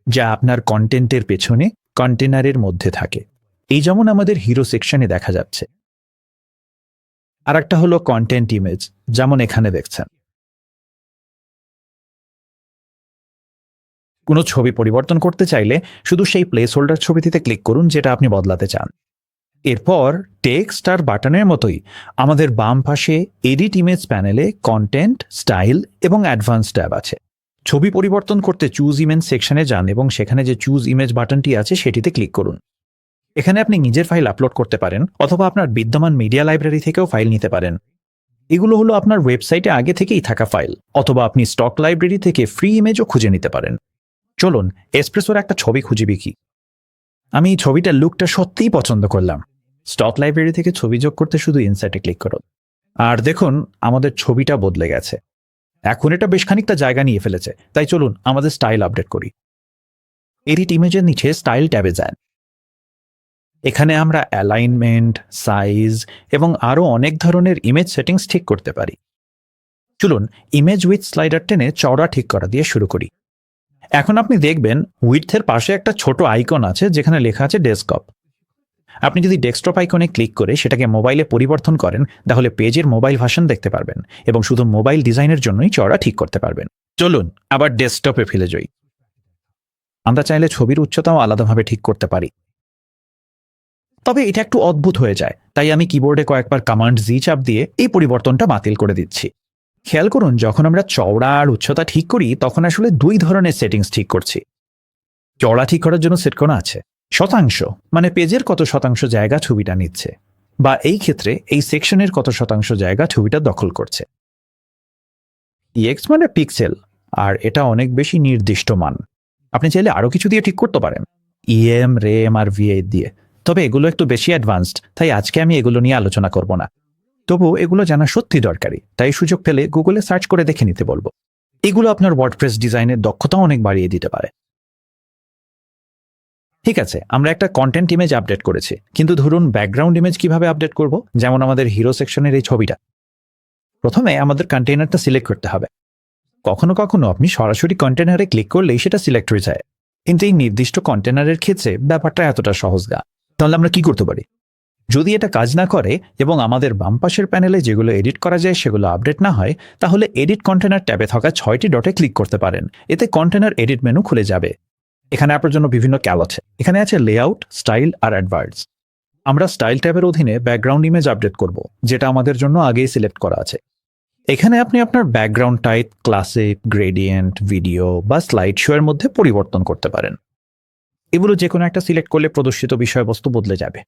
যা আপনার কন্টেন্টের পেছনে কন্টেনারের মধ্যে থাকে, এই যেমন আমাদের হিরো সেকশনে দেখা যাচ্ছে। আর একটা হলো কন্টেন্ট ইমেজ, যেমন এখানে দেখছেন। কোনো ছবি পরিবর্তন করতে চাইলে শুধু সেই প্লেস হোল্ডার ছবিটিতে ক্লিক করুন যেটা আপনি বদলাতে চান। এরপর টেক্সট আর বাটনের মতোই আমাদের বাম পাশে এডিট ইমেজ প্যানেলে কন্টেন্ট, স্টাইল এবং অ্যাডভান্স ট্যাব আছে। ছবি পরিবর্তন করতে চুজ ইমেজ সেকশনে যান এবং সেখানে যে চুজ ইমেজ বাটনটি আছে সেটিতে ক্লিক করুন। এখানে আপনি নিজের ফাইল আপলোড করতে পারেন অথবা আপনার বিদ্যমান মিডিয়া লাইব্রেরি থেকেও ফাইল নিতে পারেন। এগুলো হলো আপনার ওয়েবসাইটে আগে থেকেই থাকা ফাইল, অথবা আপনি স্টক লাইব্রেরি থেকে ফ্রি ইমেজও খুঁজে নিতে পারেন। চলুন এসপ্রেসোর একটা ছবি খুঁজে দেখি। আমি এই ছবিটার লুকটা সত্যিই পছন্দ করলাম। স্টক লাইব্রেরি থেকে ছবি যোগ করতে শুধু ইনসার্টে ক্লিক করুন, আর দেখুন আমাদের ছবিটা বদলে গেছে। এখন এটা বেশ খানিকটা জায়গা নিয়ে ফেলেছে, তাই চলুন আমাদের স্টাইল আপডেট করি। এডিট ইমেজের নিচে স্টাইল ট্যাবে যান। এখানে আমরা অ্যালাইনমেন্ট, সাইজ এবং আরও অনেক ধরনের ইমেজ সেটিংস ঠিক করতে পারি। চলুন ইমেজ উইথ স্লাইডার টেনে চওড়া ঠিক করা দিয়ে শুরু করি। এখন আপনি দেখবেন উইডথের পাশে একটা ছোট আইকন আছে যেখানে লেখা আছে ডেস্কটপ। আপনি যদি ডেস্কটপ আইকনে ক্লিক করে সেটাকে মোবাইলে পরিবর্তন করেন, তাহলে পেজের মোবাইল ভার্সন দেখতে পারবেন এবং শুধু মোবাইল ডিজাইনের জন্যই চওড়া ঠিক করতে পারবেন। চলুন আবার ডেস্কটপে ফিরে যাই। আমরা চাইলে ছবির উচ্চতাও আলাদাভাবে ঠিক করতে পারি, তবে এটা একটু অদ্ভুত হয়ে যায়, তাই আমি কিবোর্ডে কয়েকবার কমান্ড জি চাপ দিয়ে এই পরিবর্তনটা বাতিল করে দিচ্ছি। খেয়াল করুন, যখন আমরা চওড়া আর উচ্চতা ঠিক করি তখন আসলে 2 ধরনের সেটিংস ঠিক করছি। চওড়া ঠিক করার জন্য সেট করা আছে শতাংশ, মানে পেজের কত শতাংশ জায়গা ছবিটা নিচ্ছে, বা এই ক্ষেত্রে এই সেকশনের কত শতাংশ জায়গা ছবিটা দখল করছে। এক্স মানে পিক্সেল, আর এটা অনেক বেশি নির্দিষ্ট মান। আপনি চাইলে আরও কিছু দিয়ে ঠিক করতে পারেন, ইএম, রেম আর ভি8 দিয়ে। তবে এগুলো একটু বেশি অ্যাডভান্সড, তাই আজকে আমি এগুলো নিয়ে আলোচনা করব না। তবু এগুলো জানা সত্যি দরকারি, তাই সুযোগ পেলে গুগলে সার্চ করে দেখে নিতে বলবো। এগুলো আপনার ওয়ার্ডপ্রেস ডিজাইনের দক্ষতা অনেক বাড়িয়ে দিতে পারে। ঠিক আছে, আমরা একটা কন্টেন্ট ইমেজ আপডেট করেছি, কিন্তু ধরুন ব্যাকগ্রাউন্ড ইমেজ কিভাবে আপডেট করব? যেমন আমাদের হিরো সেকশনের এই ছবিটা। প্রথমে আমাদের কন্টেইনারটা সিলেক্ট করতে হবে। কখনো কখনো আপনি সরাসরি কন্টেনারে ক্লিক করলেই সেটা সিলেক্ট হয়ে যায়, কিন্তু এই নির্দিষ্ট কন্টেনারের ক্ষেত্রে ব্যাপারটা এতটা সহজ না। তাহলে আমরা কি করতে পারি? যদি এটা কাজ না করে এবং আমাদের বাম পাশের প্যানেলে যেগুলো এডিট করা যায় সেগুলো আপডেট না হয়, তাহলে এডিট কন্টেনার ট্যাবে থাকা 6টি ডটে ক্লিক করতে পারেন। এতে কন্টেনার এডিট মেনু খুলে যাবে। এখানে আপনার জন্য বিভিন্ন ক্যাল আছে। এখানে আছে লেআউট, স্টাইল আর অ্যাডভার্টস। আমরা স্টাইল ট্যাবের অধীনে ব্যাকগ্রাউন্ড ইমেজ আপডেট করব, যেটা আমাদের জন্য আগেই সিলেক্ট করা আছে। এখানে আপনি আপনার background type classic, gradient, video বা স্লাইড শো এর মধ্যে পরিবর্তন করতে পারেন। এগুলো যে কোনো একটা সিলেক্ট করলে প্রদর্শিত বিষয়বস্তু বদলে যাবে।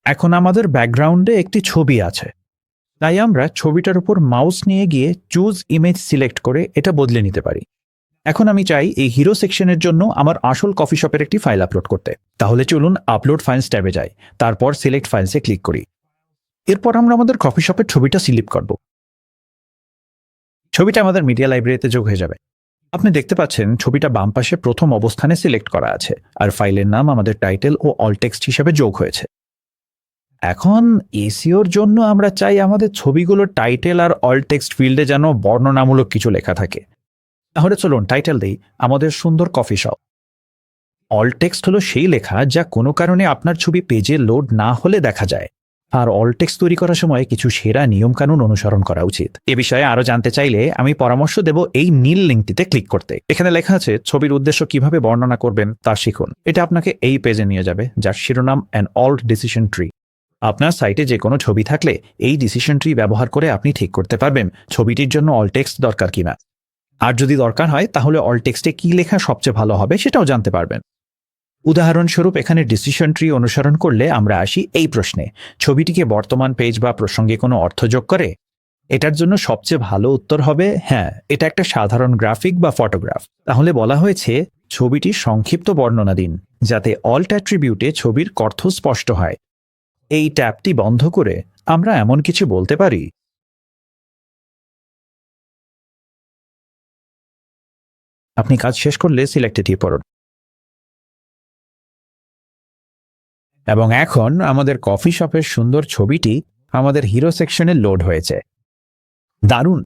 এখন আমাদের ব্যাকগ্রাউন্ডে একটি ছবি আছে, তাই আমরা ছবিটার উপর মাউস নিয়ে গিয়ে চুজ ইমেজ সিলেক্ট করে এটা বদলে নিতে পারি। এখন আমি চাই এই হিরো সেকশনের জন্য আমার আসল কফি শপের একটি ফাইল আপলোড করতে। তাহলে চলুন আপলোড ফাইলস ট্যাবে যাই, তারপর সিলেক্ট ফাইলসে ক্লিক করি। এরপর আমরা আমাদের কফি শপের ছবিটা সিলেক্ট করব। ছবিটা আমাদের মিডিয়া লাইব্রেরিতে যোগ হয়ে যাবে। আপনি দেখতে পাচ্ছেন ছবিটা বাম পাশে প্রথম অবস্থানে সিলেক্ট করা আছে, আর ফাইলের নাম আমাদের টাইটেল ও অল টেক্সট হিসেবে যোগ হয়েছে। এখন এসইওর জন্য আমরা চাই আমাদের ছবিগুলোর টাইটেল আর অল টেক্সট ফিল্ডে যেন বর্ণনামূলক কিছু লেখা থাকে। তাহলে চলুন টাইটেল দেই আমাদের সুন্দর কফি শপ। অল টেক্সট হলো সেই লেখা যা কোনো কারণে আপনার ছবি পেজে লোড না হলে দেখা যায়। আর অল টেক্সট তৈরি করার সময় কিছু সেরা নিয়মকানুন অনুসরণ করা উচিত। এ বিষয়ে আরো জানতে চাইলে আমি পরামর্শ দেব এই নীল লিঙ্কটিতে ক্লিক করতে। এখানে লেখা আছে ছবির উদ্দেশ্য কিভাবে বর্ণনা করবেন তা শিখুন। এটা আপনাকে এই পেজে নিয়ে যাবে, যার শিরোনাম অ্যান অল্ড ডিসিশন ট্রি। আপনার সাইটে যে কোনো ছবি থাকলে এই ডিসিশন ট্রি ব্যবহার করে আপনি ঠিক করতে পারবেন ছবিটির জন্য অল টেক্সট দরকার কিনা। আর যদি দরকার হয় তাহলে অল টেক্সটে কি লেখা সবচেয়ে ভালো হবে সেটাও জানতে পারবেন। উদাহরণস্বরূপ এখানে ডিসিশন ট্রি অনুসরণ করলে আমরা আসি এই প্রশ্নে, ছবিটিকে বর্তমান পেজ বা প্রসঙ্গে কোনো অর্থ যোগ করে? এটার জন্য সবচেয়ে ভালো উত্তর হবে হ্যাঁ, এটা একটা সাধারণ গ্রাফিক বা ফটোগ্রাফ। তাহলে বলা হয়েছে ছবিটির সংক্ষিপ্ত বর্ণনা দিন, যাতে অল্ট অ্যাট্রিবিউটে ছবির অর্থ স্পষ্ট হয়। এই ট্যাবটি বন্ধ করে আমরা এমন কিছু বলতে পারি, আপনি কাজ শেষ করলে সিলেক্টে টিপ করুন। এবং এখন আমাদের কফি শপের সুন্দর ছবিটি আমাদের হিরো সেকশনে লোড হয়েছে। দারুণ!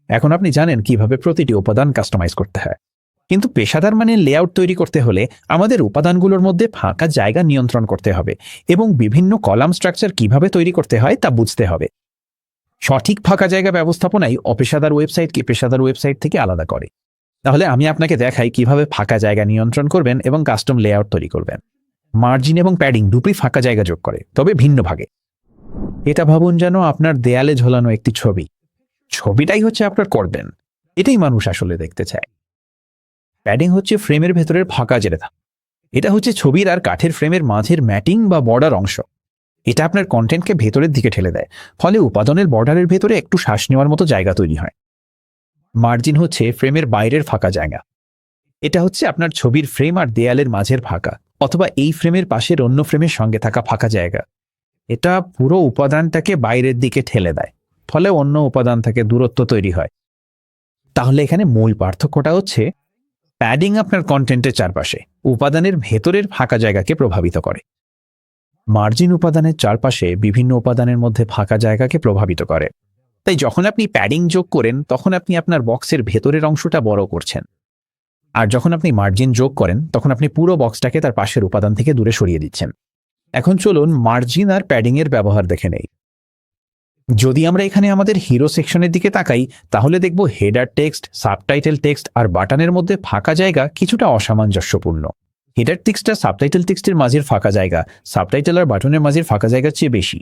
এখন আপনি জানেন কিভাবে প্রতিটি উপাদান কাস্টমাইজ করতে হয়। কিন্তু পেশাদার মানের লেআউট তৈরি করতে হলে আমাদের উপাদানগুলোর মধ্যে ফাঁকা জায়গা নিয়ন্ত্রণ করতে হবে এবং বিভিন্ন কলাম স্ট্রাকচার কিভাবে তৈরি করতে হয় তা বুঝতে হবে। সঠিক ফাঁকা জায়গা ব্যবস্থাপনাই অপেশাদার ওয়েবসাইটকে পেশাদার ওয়েবসাইট থেকে আলাদা করে। তাহলে আমি আপনাকে দেখাই কিভাবে ফাঁকা জায়গা নিয়ন্ত্রণ করবেন এবং কাস্টম লেআউট তৈরি করবেন। মার্জিন এবং প্যাডিং দুটোই ফাঁকা জায়গা যোগ করে, তবে ভিন্ন ভাগে। এটা ভাবুন যেন আপনার দেয়ালে ঝোলানো একটি ছবি। ছবিটাই হচ্ছে আপনার করবেন, এটাই মানুষ আসলে দেখতে চায়। প্যাডিং হচ্ছে ফ্রেমের ভেতরের ফাঁকা জায়গা। এটা হচ্ছে ছবির আর কাঠের ফ্রেমের মাঝের ম্যাটিং বা বর্ডার অংশ। এটা আপনার কন্টেন্টকে ভেতরের দিকে ঠেলে দেয়, ফলে উপাদানের বর্ডারের ভেতরে একটু শ্বাস নেওয়ার মতো জায়গা তৈরি হয়। মার্জিন হচ্ছে ফ্রেমের বাইরের ফাঁকা জায়গা। এটা হচ্ছে আপনার ছবির ফ্রেম আর দেয়ালের মাঝের ফাঁকা, অথবা এই ফ্রেমের পাশের অন্য ফ্রেমের সঙ্গে থাকা ফাঁকা জায়গা। এটা পুরো উপাদানটাকে বাইরের দিকে ঠেলে দেয়, ফলে অন্য উপাদান থেকে দূরত্ব তৈরি হয়। তাহলে এখানে মূল পার্থক্যটা হচ্ছে প্যাডিং আপনার কন্টেন্টের চারপাশে, উপাদানের ভেতরের ফাঁকা জায়গাকে প্রভাবিত করে। মার্জিন উপাদানের চারপাশে বিভিন্ন উপাদানের মধ্যে ফাঁকা জায়গাকে প্রভাবিত করে। তাই যখন আপনি প্যাডিং যোগ করেন তখন আপনি আপনার বক্সের ভেতরের অংশটা বড় করছেন, আর যখন আপনি মার্জিন যোগ করেন তখন আপনি পুরো বক্সটাকে তার পাশের উপাদান থেকে দূরে সরিয়ে দিচ্ছেন। এখন চলুন মার্জিন আর প্যাডিং এর ব্যবহার দেখে নেই। যদি আমরা এখানে আমাদের হিরো সেকশনের দিকে তাকাই, তাহলে দেখব হেডার টেক্সট, সাবটাইটেল টেক্সট আর বাটনের মধ্যে ফাঁকা জায়গা কিছুটা অসামঞ্জস্যপূর্ণ। হেডার টেক্সটটা সাবটাইটেল টেক্সটের মাঝের ফাঁকা জায়গা সাবটাইটেল আর বাটনের মাঝের ফাঁকা জায়গার চেয়ে বেশি।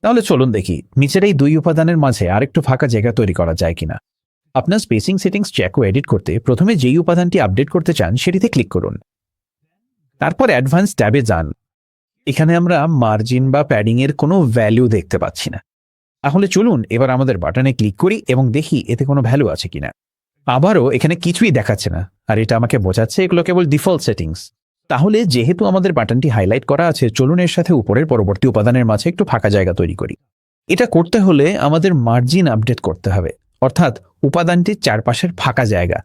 তাহলে চলুন দেখি নিচের এই দুই উপাদানের মাঝে আরেকটু ফাঁকা জায়গা তৈরি করা যায় কিনা। আপনার স্পেসিং সেটিংস চেক ও এডিট করতে প্রথমে যেই উপাদানটি আপডেট করতে চান সেটিতে ক্লিক করুন। তারপর অ্যাডভান্স ট্যাবে যান। এখানে আমরা মার্জিন বা প্যাডিং এর কোনো ভ্যালু দেখতে পাচ্ছি না। তাহলে চলুন এবার আমাদের বাটনে ক্লিক করি এবং দেখি এতে কোনো ভ্যালু আছে কিনা। আবারও এখানে কিছুই দেখাচ্ছে না, আর এটা আমাকে বোঝাচ্ছে এগুলো কেবল ডিফল্ট সেটিংস। তাহলে যেহেতু আমাদের বাটনটি হাইলাইট করা আছে, চলুন এর সাথে উপরের পরবর্তী উপাদানের মাঝে একটু ফাঁকা জায়গা তৈরি করি। এটা করতে হলে আমাদের মার্জিন আপডেট করতে হবে, অর্থাৎ উপাদানটির চারপাশের ফাঁকা জায়গা,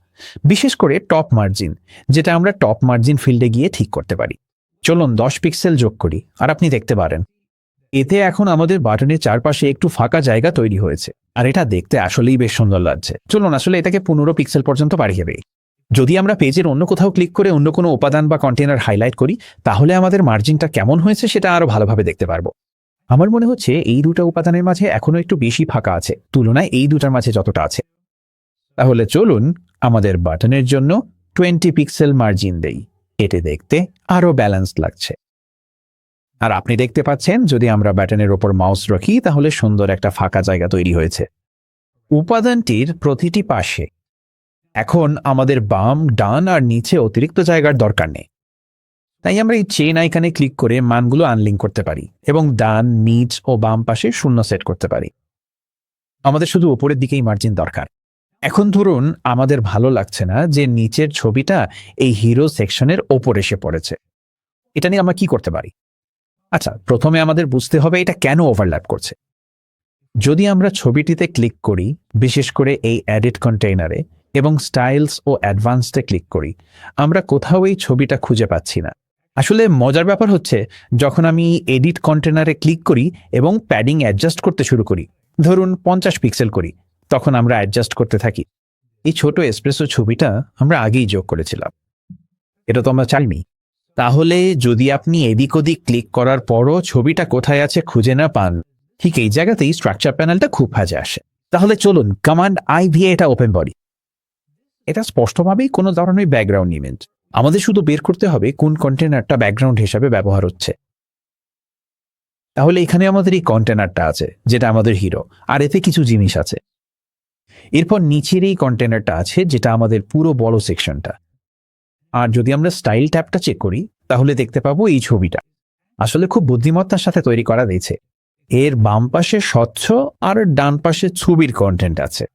বিশেষ করে টপ মার্জিন, যেটা আমরা টপ মার্জিন ফিল্ডে গিয়ে ঠিক করতে পারি। চলুন 10 পিক্সেল যোগ করি, আর আপনি দেখতে পারেন এতে এখন আমাদের বাটনের চারপাশে একটু ফাঁকা জায়গা তৈরি হয়েছে, আর এটা দেখতে আসলেই বেশ সুন্দর লাগছে। চলুন আসলে এটাকে 15 পিক্সেল পর্যন্ত বাড়িয়ে দেই। যদি আমরা পেজের অন্য কোথাও ক্লিক করে অন্য কোনো উপাদান বা কন্টেনার হাইলাইট করি, তাহলে আমাদের মার্জিনটা কেমন হয়েছে সেটা আরো ভালোভাবে দেখতে পারবো। আমার মনে হচ্ছে এই দুটো উপাদানের মাঝে এখনো একটু বেশি ফাঁকা আছে তুলনায় এই দুটার মাঝে যতটা আছে। তাহলে চলুন আমাদের বাটনের জন্য 20 পিক্সেল মার্জিন দেই, এতে দেখতে আরো ব্যালেন্সড লাগছে। আর আপনি দেখতে পাচ্ছেন যদি আমরা বাটনের ওপর মাউস রাখি তাহলে সুন্দর একটা ফাঁকা জায়গা তৈরি হয়েছে উপাদানটির প্রতিটি পাশে। এখন আমাদের বাম, ডান আর নিচে অতিরিক্ত জায়গার দরকার নেই, তাই আমরা এই চেইন আইকনে ক্লিক করে মানগুলো আনলিঙ্ক করতে পারি এবং ডান, নিচ ও বাম পাশে 0 সেট করতে পারি। আমাদের শুধু উপরের দিকেই মার্জিন দরকার। এখন ধরুন আমাদের ভালো লাগছে না যে নিচের ছবিটা এই হিরো সেকশনের ওপর এসে পড়েছে, এটা নিয়ে আমরা কি করতে পারি? আচ্ছা, প্রথমে আমাদের বুঝতে হবে এটা কেন ওভারল্যাপ করছে। যদি আমরা ছবিটিতে ক্লিক করি, বিশেষ করে এই এডিট কন্টেইনারে, এবং স্টাইলস ও অ্যাডভান্সডে ক্লিক করি, আমরা কোথাও এই ছবিটা খুঁজে পাচ্ছি না। আসলে মজার ব্যাপার হচ্ছে, যখন আমি এডিট কন্টেনারে ক্লিক করি এবং প্যাডিং অ্যাডজাস্ট করতে শুরু করি, ধরুন 50 পিক্সেল করি, তখন আমরা অ্যাডজাস্ট করতে থাকি। এই ছোট এসপ্রেসো ছবিটা আমরা আগেই যোগ করেছিলাম, এটা তো আমরা চাইনি। তাহলে যদি আপনি এদিক ওদিক ক্লিক করার পরও ছবিটা কোথায় আছে খুঁজে না পান, ঠিক এই জায়গাতেই স্ট্রাকচার প্যানেলটা খুব কাজে আসে। তাহলে চলুন কমান্ড আই দিয়ে এটা ওপেন করি। এটা স্পষ্টভাবেই কোনো ধরনের ব্যাকগ্রাউন্ড ইমেজ, আমাদের শুধু বের করতে হবে কোন কন্টেনারটা ব্যাকগ্রাউন্ড হিসাবে ব্যবহার হচ্ছে। তাহলে এখানে আমাদের এই কন্টেনারটা আছে যেটা আমাদের হিরো, আর এতে কিছু জিনিস আছে। এরপর নিচের এই কন্টেনারটা আছে যেটা আমাদের পুরো বড় সেকশনটা। আর যদি আমরা স্টাইল ট্যাবটা চেক করি তাহলে দেখতে পাবো এই ছবিটা আসলে খুব বুদ্ধিমত্তার সাথে তৈরি করা হয়েছে। এর বাম পাশে স্বচ্ছ আর ডান পাশে ছবির কন্টেন্ট আছে।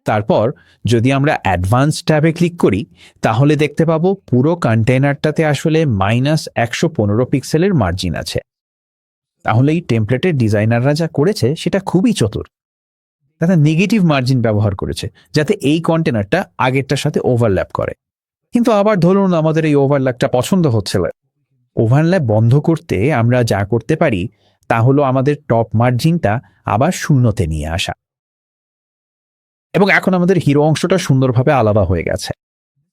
তারপর যদি আমরা অ্যাডভান্স ট্যাবে ক্লিক করি তাহলে দেখতে পাবো পুরো কন্টেইনারটাতে আসলে -115 পিক্সেলের মার্জিন আছে। তাহলে এই টেমপ্লেটের ডিজাইনাররা যা করেছে সেটা খুবই চতুর। তারা নেগেটিভ মার্জিন ব্যবহার করেছে যাতে এই কন্টেনারটা আগেরটার সাথে ওভারল্যাপ করে। কিন্তু আবার ধরুন আমাদের এই ওভারল্যাপটা পছন্দ হচ্ছে না। ওভারল্যাপ বন্ধ করতে আমরা যা করতে পারি তা হলো আমাদের টপ মার্জিনটা আবার 0-তে নিয়ে আসা। এবং এখন আমাদের হিরো অংশটা সুন্দরভাবে আলাদা হয়ে গেছে।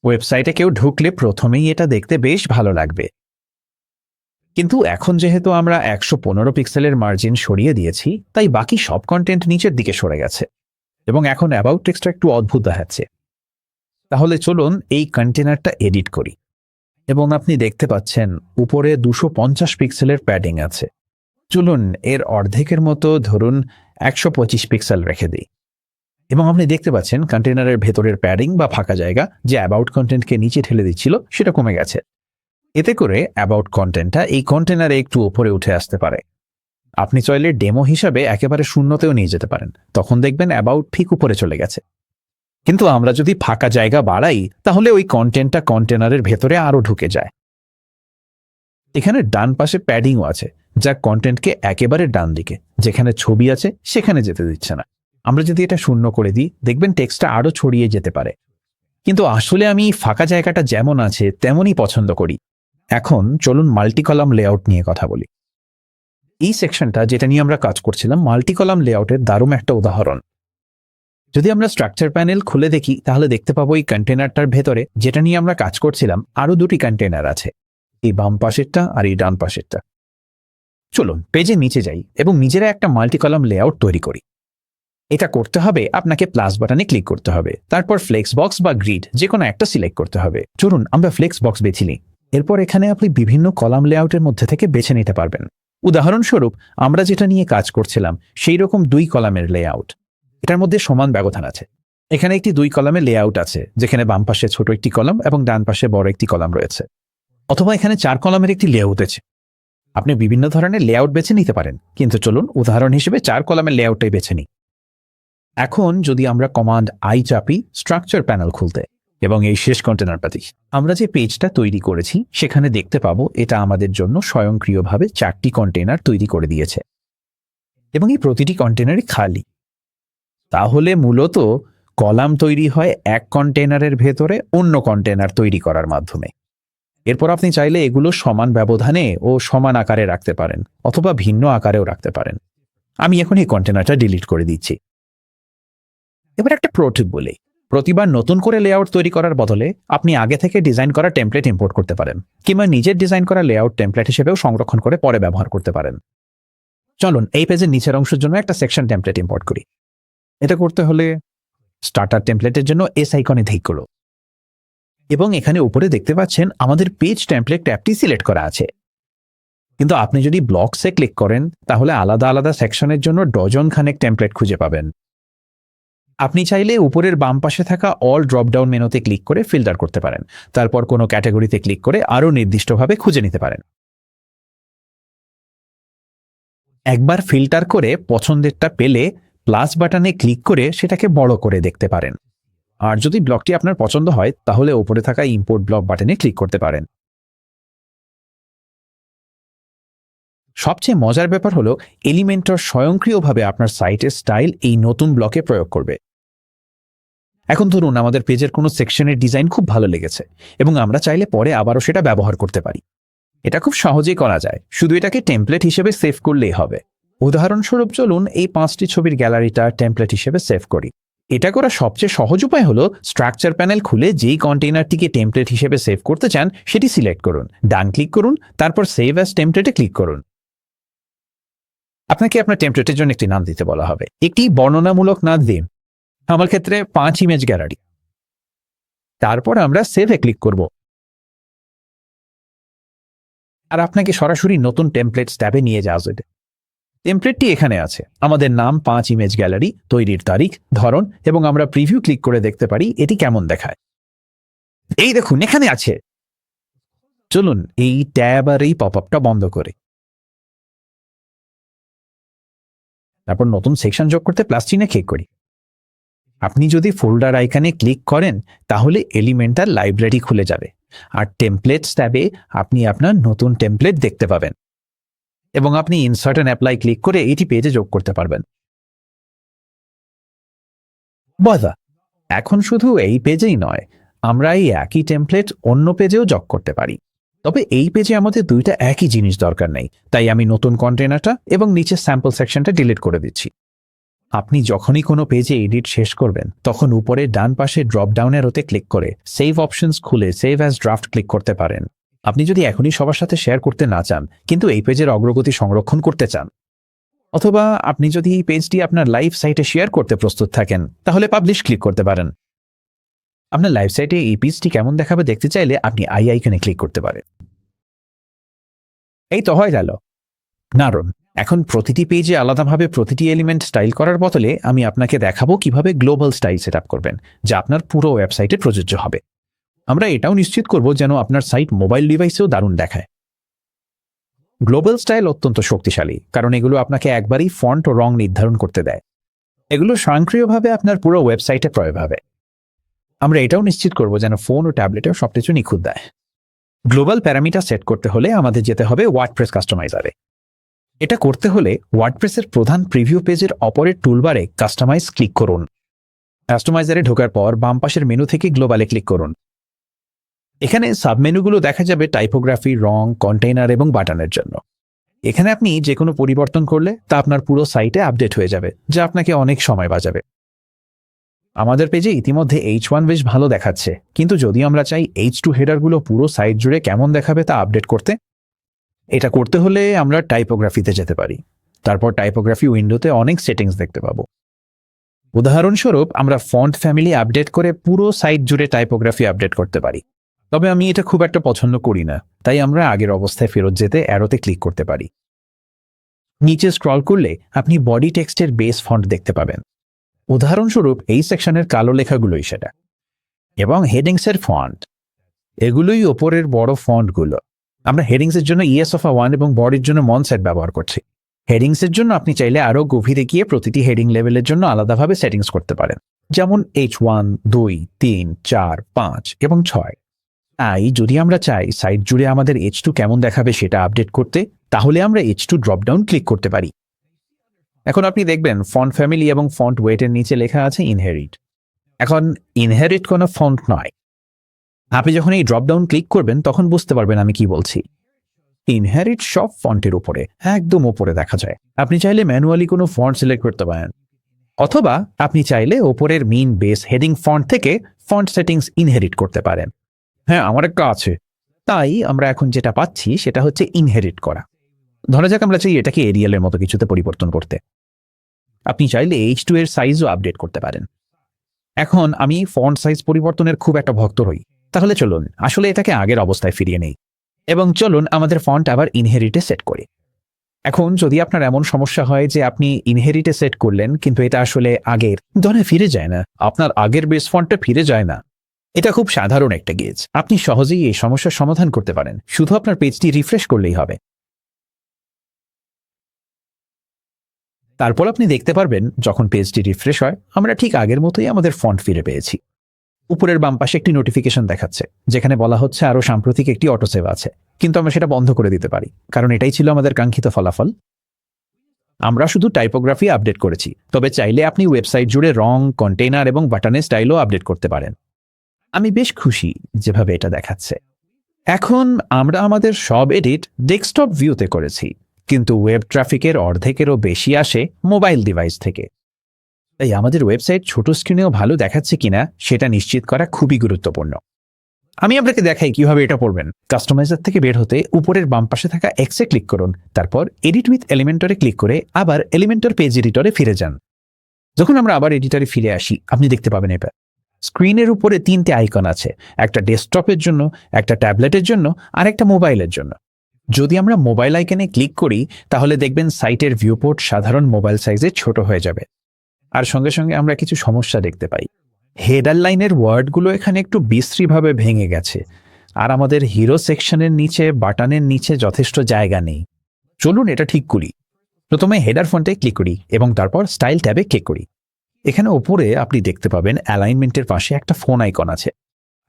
ওয়েবসাইটে কেউ ঢুকলে প্রথমেই এটা দেখতে বেশ ভালো লাগবে। কিন্তু এখন যেহেতু আমরা 115 পিক্সেলের মার্জিন সরিয়ে দিয়েছি, তাই বাকি সব কন্টেন্ট নিচের দিকে সরে গেছে এবং এখন অ্যাবাউট টেক্সটটা একটু অদ্ভুত দেখাচ্ছে। তাহলে চলুন এই কন্টেনারটা এডিট করি এবং আপনি দেখতে পাচ্ছেন উপরে 250 পিক্সেলের প্যাডিং আছে। চলুন এর অর্ধেকের মতো ধরুন 125 পিক্সেল রেখে দিই এবং আপনি দেখতে পাচ্ছেন কন্টেনারের ভেতরের প্যাডিং বা ফাঁকা জায়গা যে অ্যাবাউট কন্টেন্টকে নিচে ঠেলে দিচ্ছিল সেটা কমে গেছে। এতে করে অ্যাবাউট কন্টেন্টটা এই কন্টেনারে একটু উপরে উঠে আসতে পারে। আপনি চাইলে ডেমো হিসাবে একেবারে 0-তেও নিয়ে যেতে পারেন, তখন দেখবেন অ্যাবাউট ঠিক উপরে চলে গেছে। কিন্তু আমরা যদি ফাঁকা জায়গা বাড়াই তাহলে ওই কন্টেন্টটা কন্টেনারের ভেতরে আরো ঢুকে যায়। এখানে ডান পাশে প্যাডিংও আছে যা কন্টেন্টকে একেবারে ডান দিকে যেখানে ছবি আছে সেখানে যেতে দিচ্ছে না। আমরা যদি এটা 0 করে দিই দেখবেন টেক্সটটা আরো ছড়িয়ে যেতে পারে। কিন্তু আসলে আমি ফাঁকা জায়গাটা যেমন আছে তেমনই পছন্দ করি। এখন চলুন মাল্টি কলাম লেআউট নিয়ে কথা বলি। এই সেকশনটা যেটা নিয়ে আমরা কাজ করছিলাম মাল্টি কলাম লেআউটের দারুণ একটা উদাহরণ। যদি আমরা স্ট্রাকচার প্যানেল খুলে দেখি তাহলে দেখতে পাবো এই কন্টেনারটার ভেতরে যেটা নিয়ে আমরা কাজ করছিলাম আরো 2টি কন্টেনার আছে, এই বাম পাশেরটা আর এই ডান পাশেরটা। চলুন পেজে নিচে যাই এবং নিজেরা একটা মাল্টি কলাম লেআউট তৈরি করি। এটা করতে হবে আপনাকে প্লাস বাটনে ক্লিক করতে হবে, তারপর ফ্লেক্স বক্স বা গ্রিড যে কোনো একটা সিলেক্ট করতে হবে। চলুন আমরা ফ্লেক্স বক্স বেছে নিই। এরপর এখানে আপনি বিভিন্ন কলাম লেআউটের মধ্যে থেকে বেছে নিতে পারবেন। উদাহরণস্বরূপ আমরা যেটা নিয়ে কাজ করছিলাম সেই রকম 2 কলামের লেআউট, এটার মধ্যে সমান ব্যবধান আছে। এখানে একটি 2 কলামের লেআউট আছে যেখানে বাম পাশে ছোট একটি কলাম এবং ডান পাশে বড় একটি কলাম রয়েছে। অথবা এখানে 4 কলামের একটি লেআউট আছে। আপনি বিভিন্ন ধরনের লেআউট বেছে নিতে পারেন, কিন্তু চলুন উদাহরণ হিসেবে 4 কলামের লেআউটটাই বেছে নিই। এখন যদি আমরা কমান্ড আই চাপি স্ট্রাকচার প্যানেল খুলতে এবং এই শেষ কন্টেনারটা দিই, আমরা যে পেজটা তৈরি করেছি সেখানে দেখতে পাবো এটা আমাদের জন্য স্বয়ংক্রিয়ভাবে 4টি কন্টেনার তৈরি করে দিয়েছে এবং এই প্রতিটি কন্টেনারই খালি। তাহলে মূলত কলাম তৈরি হয় এক কন্টেনারের ভেতরে অন্য কন্টেনার তৈরি করার মাধ্যমে। এরপর আপনি চাইলে এগুলো সমান ব্যবধানে ও সমান আকারে রাখতে পারেন অথবা ভিন্ন আকারেও রাখতে পারেন। আমি এখন এই কন্টেনারটা ডিলিট করে দিচ্ছি। এবার একটা প্রো টিপ বলি, প্রতিবার নতুন করে লেআউট তৈরি করার বদলে আপনি আগে থেকে ডিজাইন করা টেমপ্লেট ইম্পোর্ট করতে পারেন কিংবা নিজের ডিজাইন করা লেআউট টেমপ্লেট হিসেবেও সংরক্ষণ করে পরে ব্যবহার করতে পারেন। চলুন এই পেজের নিচের অংশের জন্য একটা সেকশন টেমপ্লেট ইম্পোর্ট করি। এটা করতে হলে স্টার্টার টেমপ্লেটের জন্য এস আইকনে ক্লিক করো এবং এখানে উপরে দেখতে পাচ্ছেন আমাদের পেজ টেমপ্লেট ট্যাবটি সিলেক্ট করা আছে। কিন্তু আপনি যদি ব্লকসে ক্লিক করেন তাহলে আলাদা আলাদা সেকশনের জন্য ডজন খানেক টেমপ্লেট খুঁজে পাবেন। আপনি চাইলে উপরের বাম পাশে থাকা অল ড্রপডাউন মেনুতে ক্লিক করে ফিল্টার করতে পারেন, তারপর কোনো ক্যাটাগরিতে ক্লিক করে আরও নির্দিষ্টভাবে খুঁজে নিতে পারেন। একবার ফিল্টার করে পছন্দেরটা পেলে প্লাস বাটনে ক্লিক করে সেটাকে বড় করে দেখতে পারেন। আর যদি ব্লকটি আপনার পছন্দ হয় তাহলে উপরে থাকা ইম্পোর্ট ব্লক বাটনে ক্লিক করতে পারেন। সবচেয়ে মজার ব্যাপার হলো এলিমেন্টর স্বয়ংক্রিয়ভাবে আপনার সাইটের স্টাইল এই নতুন ব্লকে প্রয়োগ করবে। এখন ধরুন আমাদের পেজের কোনো সেকশনের ডিজাইন খুব ভালো লেগেছে এবং আমরা চাইলে পরে আবারও সেটা ব্যবহার করতে পারি। এটা খুব সহজেই করা যায়, শুধু এটাকে টেমপ্লেট হিসেবে সেভ করলেই হবে। উদাহরণস্বরূপ চলুন এই 5টি ছবির গ্যালারিটা টেমপ্লেট হিসেবে সেভ করি। এটা করার সবচেয়ে সহজ উপায় হলো স্ট্রাকচার প্যানেল খুলে যেই কন্টেইনারটিকে টেমপ্লেট হিসেবে সেভ করতে চান সেটি সিলেক্ট করুন, ডান ক্লিক করুন, তারপর সেভ অ্যাজ টেমপ্লেটে ক্লিক করুন। আপনাকে আপনার টেমপ্লেটের জন্য একটি নাম দিতে বলা হবে। একটি বর্ণনামূলক নাম দিন, আমার ক্ষেত্রে 5 ইমেজ গ্যালারি। তারপর আমরা সেভে ক্লিক করব আর আপনাকে সরাসরি নতুন টেমপ্লেটস ট্যাবে নিয়ে যাওয়া যাবে। টেমপ্লেটটি এখানে আছে, আমাদের নাম 5 ইমেজ গ্যালারি, তৈরির তারিখ, ধরন এবং আমরা প্রিভিউ ক্লিক করে দেখতে পারি এটি কেমন দেখায়। এই দেখুন এখানে আছে। চলুন এই ট্যাব আর এই পপআপটা বন্ধ করে তারপর নতুন সেকশন যোগ করতে প্লাস চিহ্নে ক্লিক করি। আপনি যদি ফোল্ডার আইকনে ক্লিক করেন তাহলে এলিমেন্টার লাইব্রেরি খুলে যাবে আর টেমপ্লেটস ট্যাবে আপনি আপনার নতুন টেমপ্লেট দেখতে পাবেন এবং আপনি ইনসার্ট এন্ড অ্যাপ্লাই ক্লিক করে এটি পেজে যোগ করতে পারবেন। বাহ! এখন শুধু এই পেজেই নয়, আমরা এই একই টেমপ্লেট অন্য পেজেও যোগ করতে পারি। তবে এই পেজে আমাদের দুইটা একই জিনিস দরকার নেই, তাই আমি নতুন কন্টেনারটা এবং নিচে স্যাম্পল সেকশনটা ডিলিট করে দিচ্ছি। আপনি যখনই কোনো পেজে এডিট শেষ করবেন তখন উপরে ডান পাশে ড্রপডাউন এরোতে ক্লিক করে সেভ অপশনস খুলে সেভ অ্যাজ ড্রাফট ক্লিক করতে পারেন। আপনি যদি এখনই সবার সাথে শেয়ার করতে না চান কিন্তু এই পেজের অগ্রগতি সংরক্ষণ করতে চান, অথবা আপনি যদি এই পেজটি আপনার লাইভ সাইটে শেয়ার করতে প্রস্তুত থাকেন তাহলে পাবলিশ ক্লিক করতে পারেন। আপনার লাইভ সাইটে এই পেজটি কেমন দেখাবে দেখতে চাইলে আপনি আই আইকনে ক্লিক করতে পারেন। এই তো হয়ে গেল। দারুণ! এখন প্রতিটি পেজে আলাদাভাবে প্রতিটি এলিমেন্ট স্টাইল করার বদলে আমি আপনাকে দেখাবো কিভাবে গ্লোবাল স্টাইল সেট আপ করবেন, যা আপনার পুরো ওয়েবসাইটে প্রযোজ্য হবে। আমরা এটাও নিশ্চিত করব যেন আপনার সাইট মোবাইল ডিভাইসেও দারুণ দেখায়। গ্লোবাল স্টাইল অত্যন্ত শক্তিশালী কারণ এগুলো আপনাকে একবারই ফন্ট ও রং নির্ধারণ করতে দেয়। এগুলো স্বয়ংক্রিয়ভাবে আপনার পুরো ওয়েবসাইটে প্রয়োগ হবে। আমরা এটাও নিশ্চিত করব যেন ফোন ও ট্যাবলেটেও সবকিছু নিখুঁত দেয়। গ্লোবাল প্যারামিটার সেট করতে হলে আমাদের যেতে হবে ওয়ার্ডপ্রেস কাস্টমাইজারে। এটা করতে হলে ওয়ার্ডপ্রেসের প্রধান প্রিভিউ পেজের অপরের টুলবারে কাস্টমাইজ ক্লিক করুন। কাস্টমাইজারে ঢোকার পর বাম পাশের মেনু থেকে গ্লোবালে ক্লিক করুন। এখানে সাবমেনুগুলো দেখা যাবে টাইপোগ্রাফি, রং, কন্টেইনার এবং বাটনের জন্য। এখানে আপনি যে কোনো পরিবর্তন করলে তা আপনার পুরো সাইটে আপডেট হয়ে যাবে, যা আপনাকে অনেক সময় বাঁচাবে। আমাদের পেজে ইতিমধ্যে H1 বেশ ভালো দেখাচ্ছে, কিন্তু যদি আমরা চাই H2 হেডারগুলো পুরো সাইট জুড়ে কেমন দেখাবে তা আপডেট করতে, এটা করতে হলে আমরা টাইপোগ্রাফিতে যেতে পারি। তারপর টাইপোগ্রাফি উইন্ডোতে অনেক সেটিংস দেখতে পাবো। উদাহরণস্বরূপ আমরা ফন্ট ফ্যামিলি আপডেট করে পুরো সাইট জুড়ে টাইপোগ্রাফি আপডেট করতে পারি। তবে আমি এটা খুব একটা পছন্দ করি না, তাই আমরা আগের অবস্থায় ফেরত যেতে অ্যারোতে ক্লিক করতে পারি। নিচে স্ক্রল করলে আপনি বডি টেক্সটের বেস ফন্ট দেখতে পাবেন। উদাহরণস্বরূপ এই সেকশনের কালো লেখাগুলোই সেটা, এবং হেডিংসের ফন্ট এগুলোই ওপরের বড় ফন্টগুলো। আমরা হেডিংসের জন্য ESOFA 1 এবং বডির জন্য মনসেট ব্যবহার করছি। হেডিংসের জন্য আপনি চাইলে আরও গভীরে গিয়ে প্রতিটি হেডিং লেভেলের জন্য আলাদাভাবে সেটিংস করতে পারেন, যেমন H1, 2, 3, 4, 5 এবং 6। তাই যদি আমরা চাই সাইট জুড়ে আমাদের H2 কেমন দেখাবে সেটা আপডেট করতে, তাহলে আমরা H2 ড্রপডাউন ক্লিক করতে পারি। এখন আপনি দেখবেন ফন্ট ফ্যামিলি এবং ফন্ট ওয়েটের নিচে লেখা আছে ইনহেরিট। এখন ইনহেরিট কোনো ফন্ট নয়। আপনি যখন এই ড্রপডাউন ক্লিক করবেন তখন বুঝতে পারবেন আমি কি বলছি। ইনহেরিট সব ফন্টের উপরে, একদম উপরে দেখা যায়। আপনি চাইলে ম্যানুয়ালি কোনো ফন্ট সিলেক্ট করতে পারেন, অথবা আপনি চাইলে ওপরের মেইন বেস হেডিং ফন্ট থেকে ফন্ট সেটিংস ইনহেরিট করতে পারেন। হ্যাঁ, আমার একটা আছে। তাই আমরা এখন যেটা পাচ্ছি সেটা হচ্ছে ইনহেরিট করা। ধরা যাক আমরা চাই এটাকে এরিয়ালের মতো কিছুতে পরিবর্তন করতে। আপনি চাইলে H2 এর সাইজও আপডেট করতে পারেন। এখন আমি ফন্ট সাইজ পরিবর্তনের খুব একটা ভক্ত হই। তাহলে চলুন আসলে এটাকে আগের অবস্থায় ফিরিয়ে নেই এবং চলুন আমাদের ফন্ট আবার ইনহেরিটে সেট করি। এখন যদি আপনার এমন সমস্যা হয় যে আপনি ইনহেরিটে সেট করলেন কিন্তু এটা আসলে আগের ধরে ফিরে যায় না, আপনার আগের বেস ফন্টে ফিরে যায় না, এটা খুব সাধারণ একটা গেজ। আপনি সহজেই এই সমস্যার সমাধান করতে পারেন, শুধু আপনার পেজটি রিফ্রেশ করলেই হবে। তারপর আপনি দেখতে পারবেন যখন পেজটি রিফ্রেশ হয় আমরা ঠিক আগের মতোই আমাদের ফন্ট ফিরে পেয়েছি। উপরের বাম পাশে একটি নোটিফিকেশন দেখাচ্ছে যেখানে বলা হচ্ছে আরও সাম্প্রতিক একটি অটোসেভ আছে, কিন্তু আমরা সেটা বন্ধ করে দিতে পারি কারণ এটাই ছিল আমাদের কাঙ্ক্ষিত ফলাফল। আমরা শুধু টাইপোগ্রাফি আপডেট করেছি, তবে চাইলে আপনি ওয়েবসাইট জুড়ে রং, কন্টেইনার এবং বাটনের স্টাইলও আপডেট করতে পারেন। আমি বেশ খুশি যেভাবে এটা দেখাচ্ছে। এখন আমরা আমাদের সব এডিট ডেস্কটপ ভিউতে করেছি, কিন্তু ওয়েব ট্রাফিকের অর্ধেকেরও বেশি আসে মোবাইল ডিভাইস থেকে। তাই আমাদের ওয়েবসাইট ছোট স্ক্রিনেও ভালো দেখাচ্ছে কিনা সেটা নিশ্চিত করা খুবই গুরুত্বপূর্ণ। আমি আপনাকে দেখাই কিভাবে এটা করবেন। কাস্টমাইজার থেকে বের হতে উপরের বাম পাশে থাকা এক্সে ক্লিক করুন, তারপর এডিট উইথ এলিমেন্টরে ক্লিক করে আবার এলিমেন্টর পেজ এডিটরে ফিরে যান। যখন আমরা আবার এডিটরে ফিরে আসি আপনি দেখতে পাবেন এবার স্ক্রিনের উপরে 3টে আইকন আছে, একটা ডেস্কটপের জন্য, একটা ট্যাবলেটের জন্য আর একটা মোবাইলের জন্য। যদি আমরা মোবাইল আইকনে ক্লিক করি তাহলে দেখবেন সাইটের ভিউপোর্ট সাধারণ মোবাইল সাইজে ছোট হয়ে যাবে। আর সঙ্গে সঙ্গে আমরা কিছু সমস্যা দেখতে পাই। হেডার লাইনের ওয়ার্ডগুলো এখানে একটু বিশ্রীভাবে ভেঙে গেছে, আর আমাদের হিরো সেকশনের নিচে বাটনের নিচে যথেষ্ট জায়গা নেই। চলুন এটা ঠিক করি। প্রথমে হেডার ফন্টে ক্লিক করি এবং তারপর স্টাইল ট্যাবে ক্লিক করি। এখানে ওপরে আপনি দেখতে পাবেন অ্যালাইনমেন্টের পাশে একটা ফোন আইকন আছে।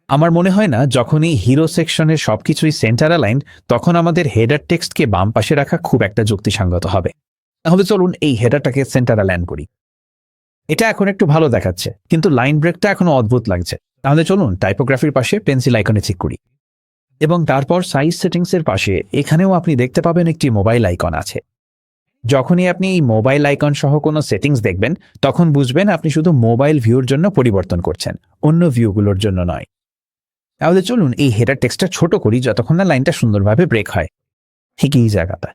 আমার মনে হয় না যখনই হিরো সেকশনের সবকিছুই সেন্টার অ্যালাইন্ড তখন আমাদের হেডার টেক্সটকে বাম পাশে রাখা খুব একটা যুক্তিসঙ্গত হবে। তাহলে চলুন এই হেডারটাকে সেন্টার অ্যালাইন করি। এটা এখন একটু ভালো দেখাচ্ছে, কিন্তু লাইন ব্রেকটা এখনো অদ্ভুত লাগছে। তাহলে চলুন টাইপোগ্রাফির পাশে পেন্সিল আইকনে ক্লিক করি এবং তারপর সাইজ সেটিংসের পাশে এখানেও আপনি দেখতে পাবেন একটি মোবাইল আইকন আছে। যখনই আপনি এই মোবাইল আইকন সহ কোনো সেটিংস দেখবেন তখন বুঝবেন আপনি শুধু মোবাইল ভিউর জন্য পরিবর্তন করছেন, অন্য ভিউগুলোর জন্য নয়। তাহলে চলুন এই হেডার টেক্সটটা ছোট করি যতক্ষণ না লাইনটা সুন্দরভাবে ব্রেক হয়, ঠিক এই জায়গাটা।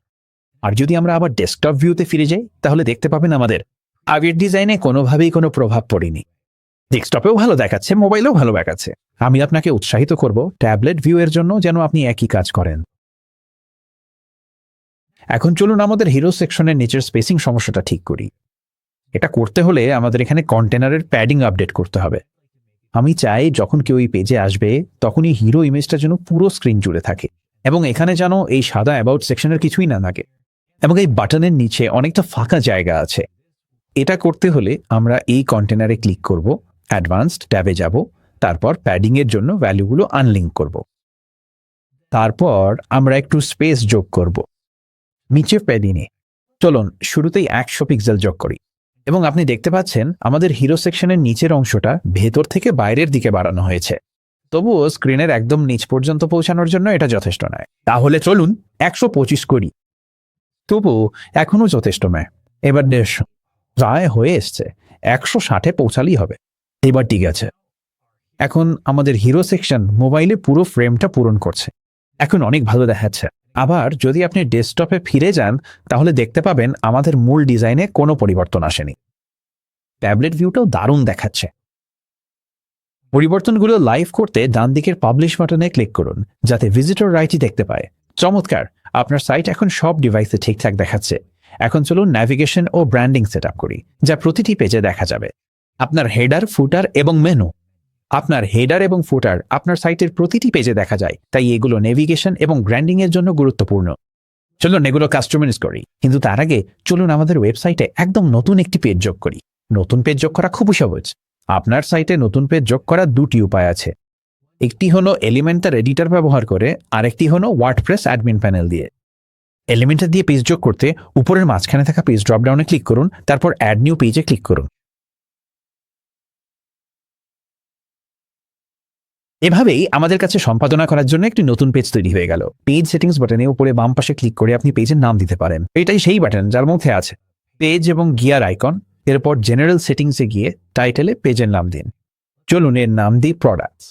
আর যদি আমরা আবার ডেস্কটপ ভিউতে ফিরে যাই তাহলে দেখতে পাবেন আমাদের আগের ডিজাইনে কোনোভাবেই কোনো প্রভাব পড়েনি। ডেস্কটপেও ভালো দেখাচ্ছে, মোবাইলেও ভালো দেখাচ্ছে। আমি আপনাকে উৎসাহিত করব ট্যাবলেট ভিউ এর জন্য যেন আপনি একই কাজ করেন। এখন চলুন আমাদের হিরো সেকশনের নিচের স্পেসিং সমস্যাটা ঠিক করি। এটা করতে হলে আমাদের এখানে কন্টেনারের প্যাডিং আপডেট করতে হবে। আমি চাই যখন কেউ এই পেজে আসবে তখনই হিরো ইমেজটা যেন পুরো স্ক্রিন জুড়ে থাকে এবং এখানে যেন এই সাদা অ্যাবাউট সেকশনের কিছুই না থাকে এবং এই বাটনের নিচে অনেকটা ফাঁকা জায়গা আছে। এটা করতে হলে আমরা এই কন্টেনারে ক্লিক করব, অ্যাডভান্সড ট্যাবে যাব, তারপর প্যাডিং এর জন্য ভ্যালুগুলো আনলিঙ্ক করব। তারপর আমরা একটু স্পেস যোগ করব নিচে প্যাডিংয়ে। চলুন শুরুতেই 100 পিক্সেল যোগ করি এবং আপনি দেখতে পাচ্ছেন আমাদের হিরো সেকশনের নিচের অংশটা ভেতর থেকে বাইরের দিকে বাড়ানো হয়েছে। তবুও স্ক্রিনের একদম নিচ পর্যন্ত পৌঁছানোর জন্য এটা যথেষ্ট নয়। তাহলে চলুন 125 করি, তবু এখনো যথেষ্ট নয়। এবার 150 প্রায় হয়ে এসছে, 160-এ পৌঁছালেই হবে। এবার ঠিক আছে। এখন আমাদের হিরো সেকশন মোবাইলে পুরো ফ্রেমটা পূরণ করছে, এখন অনেক ভালো দেখাচ্ছে। আবার যদি আপনি ডেস্কটপে ফিরে যান তাহলে দেখতে পাবেন আমাদের মূল ডিজাইনে কোনো পরিবর্তন আসেনি। ট্যাবলেট ভিউটাও দারুণ দেখাচ্ছে। পরিবর্তনগুলো লাইভ করতে ডান দিকের পাবলিশ বাটনে ক্লিক করুন যাতে ভিজিটর রাইটই দেখতে পায়। চমৎকার, আপনার সাইট এখন সব ডিভাইসে ঠিকঠাক দেখাচ্ছে। এখন চলুন ন্যাভিগেশন ও ব্র্যান্ডিং সেট আপ করি, যা প্রতিটি পেজে দেখা যাবে। আপনার হেডার, ফুটার এবং মেনু। আপনার হেডার এবং ফুটার আপনার সাইটের প্রতিটি পেজে দেখা যায়, তাই এগুলো নেভিগেশন এবং ব্র্যান্ডিং এর জন্য গুরুত্বপূর্ণ। চলুন এগুলো কাস্টমাইজ করি, কিন্তু তার আগে চলুন আমাদের ওয়েবসাইটে একদম নতুন একটি পেজ যোগ করি। নতুন পেজ যোগ করা খুবই সহজ। আপনার সাইটে নতুন পেজ যোগ করার দুটি উপায় আছে। একটি হলো এলিমেন্টার এডিটর ব্যবহার করে, আরেকটি হলো ওয়ার্ডপ্রেস অ্যাডমিন প্যানেল দিয়ে। এলিমেন্টার দিয়ে পেজ যোগ করতে উপরের মাঝখানে থাকা পেজ ড্রপডাউনে ক্লিক করুন, তারপর অ্যাড নিউ পেজে ক্লিক করুন। এভাবেই আমাদের কাছে সম্পাদনা করার জন্য একটি নতুন পেজ তৈরি হয়ে গেল। পেজ সেটিংস বাটনে উপরে বাম পাশে ক্লিক করে আপনি পেজের নাম দিতে পারেন। এটাই সেই বাটন যার মধ্যে আছে পেজ এবং গিয়ার আইকন। এরপর জেনারেল সেটিংসে গিয়ে টাইটেলে পেজের নাম দিন। চলুন এর নাম দিই প্রোডাক্টস।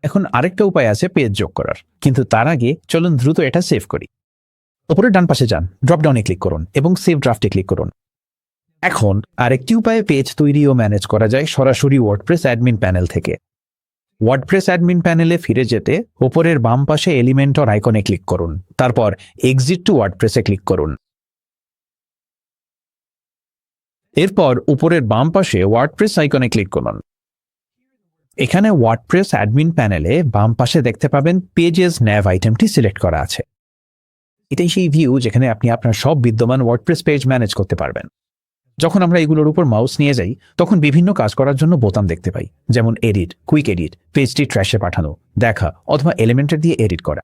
এখন আরেকটা উপায় আছে পেজ যোগ করার, কিন্তু তার আগে চলুন দ্রুত এটা সেভ করি। উপরে ডান পাশে যান, ড্রপডাউনে ক্লিক করুন এবং সেভ ড্রাফটে ক্লিক করুন। এখন আরেকটি উপায়ে পেজ তৈরি ও ম্যানেজ করা যায় সরাসরি ওয়ার্ডপ্রেস অ্যাডমিন প্যানেল থেকে। ওয়ার্ডপ্রেস অ্যাডমিন প্যানেলে ফিরে যেতে উপরের বাম পাশে এলিমেন্টর আইকনে ক্লিক করুন, তারপর এক্সিট টু ওয়ার্ডপ্রেসে ক্লিক করুন। এরপর উপরের বাম পাশে ওয়ার্ডপ্রেস আইকনে ক্লিক করুন। এখানে ওয়ার্ডপ্রেস অ্যাডমিন প্যানেলে বাম পাশে দেখতে পাবেন পেজেস ন্যাভ আইটেমটি সিলেক্ট করা আছে। এটাই সেই ভিউ যেখানে আপনি আপনার সব বিদ্যমান ওয়ার্ডপ্রেস পেজ ম্যানেজ করতে পারবেন। যখন আমরা এগুলোর উপর মাউস নিয়ে যাই তখন বিভিন্ন কাজ করার জন্য বোতাম দেখতে পাই, যেমন এডিট, কুইক এডিট, পেজটি ট্র্যাশে পাঠানো, দেখা অথবা এলিমেন্টার দিয়ে এডিট করা।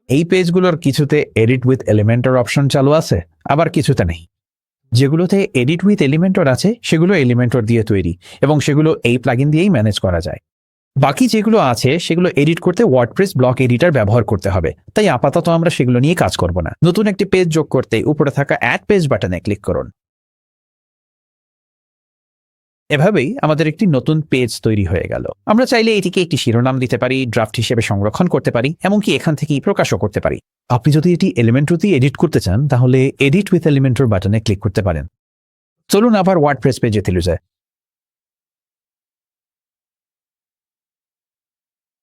এই পেজগুলোর কিছুতে এডিট উইথ এলিমেন্টর অপশন চালু আছে, আবার কিছুতে নেই। যেগুলোতে এডিট উইথ এলিমেন্টর আছে সেগুলো এলিমেন্টর দিয়ে তৈরি এবং সেগুলো এই প্লাগইন দিয়েই ম্যানেজ করা যায়। বাকি যেগুলো আছে সেগুলো এডিট করতে ওয়ার্ডপ্রেস ব্লক এডিটর ব্যবহার করতে হবে, তাই আপাতত আমরা সেগুলো নিয়ে কাজ করব না। নতুন একটি পেজ যোগ করতে উপরে থাকা অ্যাড পেজ বাটনে ক্লিক করুন। এভাবেই আমাদের একটি নতুন পেজ তৈরি হয়ে গেল। আমরা চাইলে এটিকে একটি শিরোনাম দিতে পারি, ড্রাফট হিসেবে সংরক্ষণ করতে পারি, এমনকি এখান থেকেই প্রকাশও করতে পারি। আপনি যদি এটি এলিমেন্টর দিয়ে এডিট করতে চান তাহলে এডিট উইথ এলিমেন্টর বাটনে ক্লিক করতে পারেন। চলুন আবার ওয়ার্ডপ্রেস পেজে ফিরে যায়।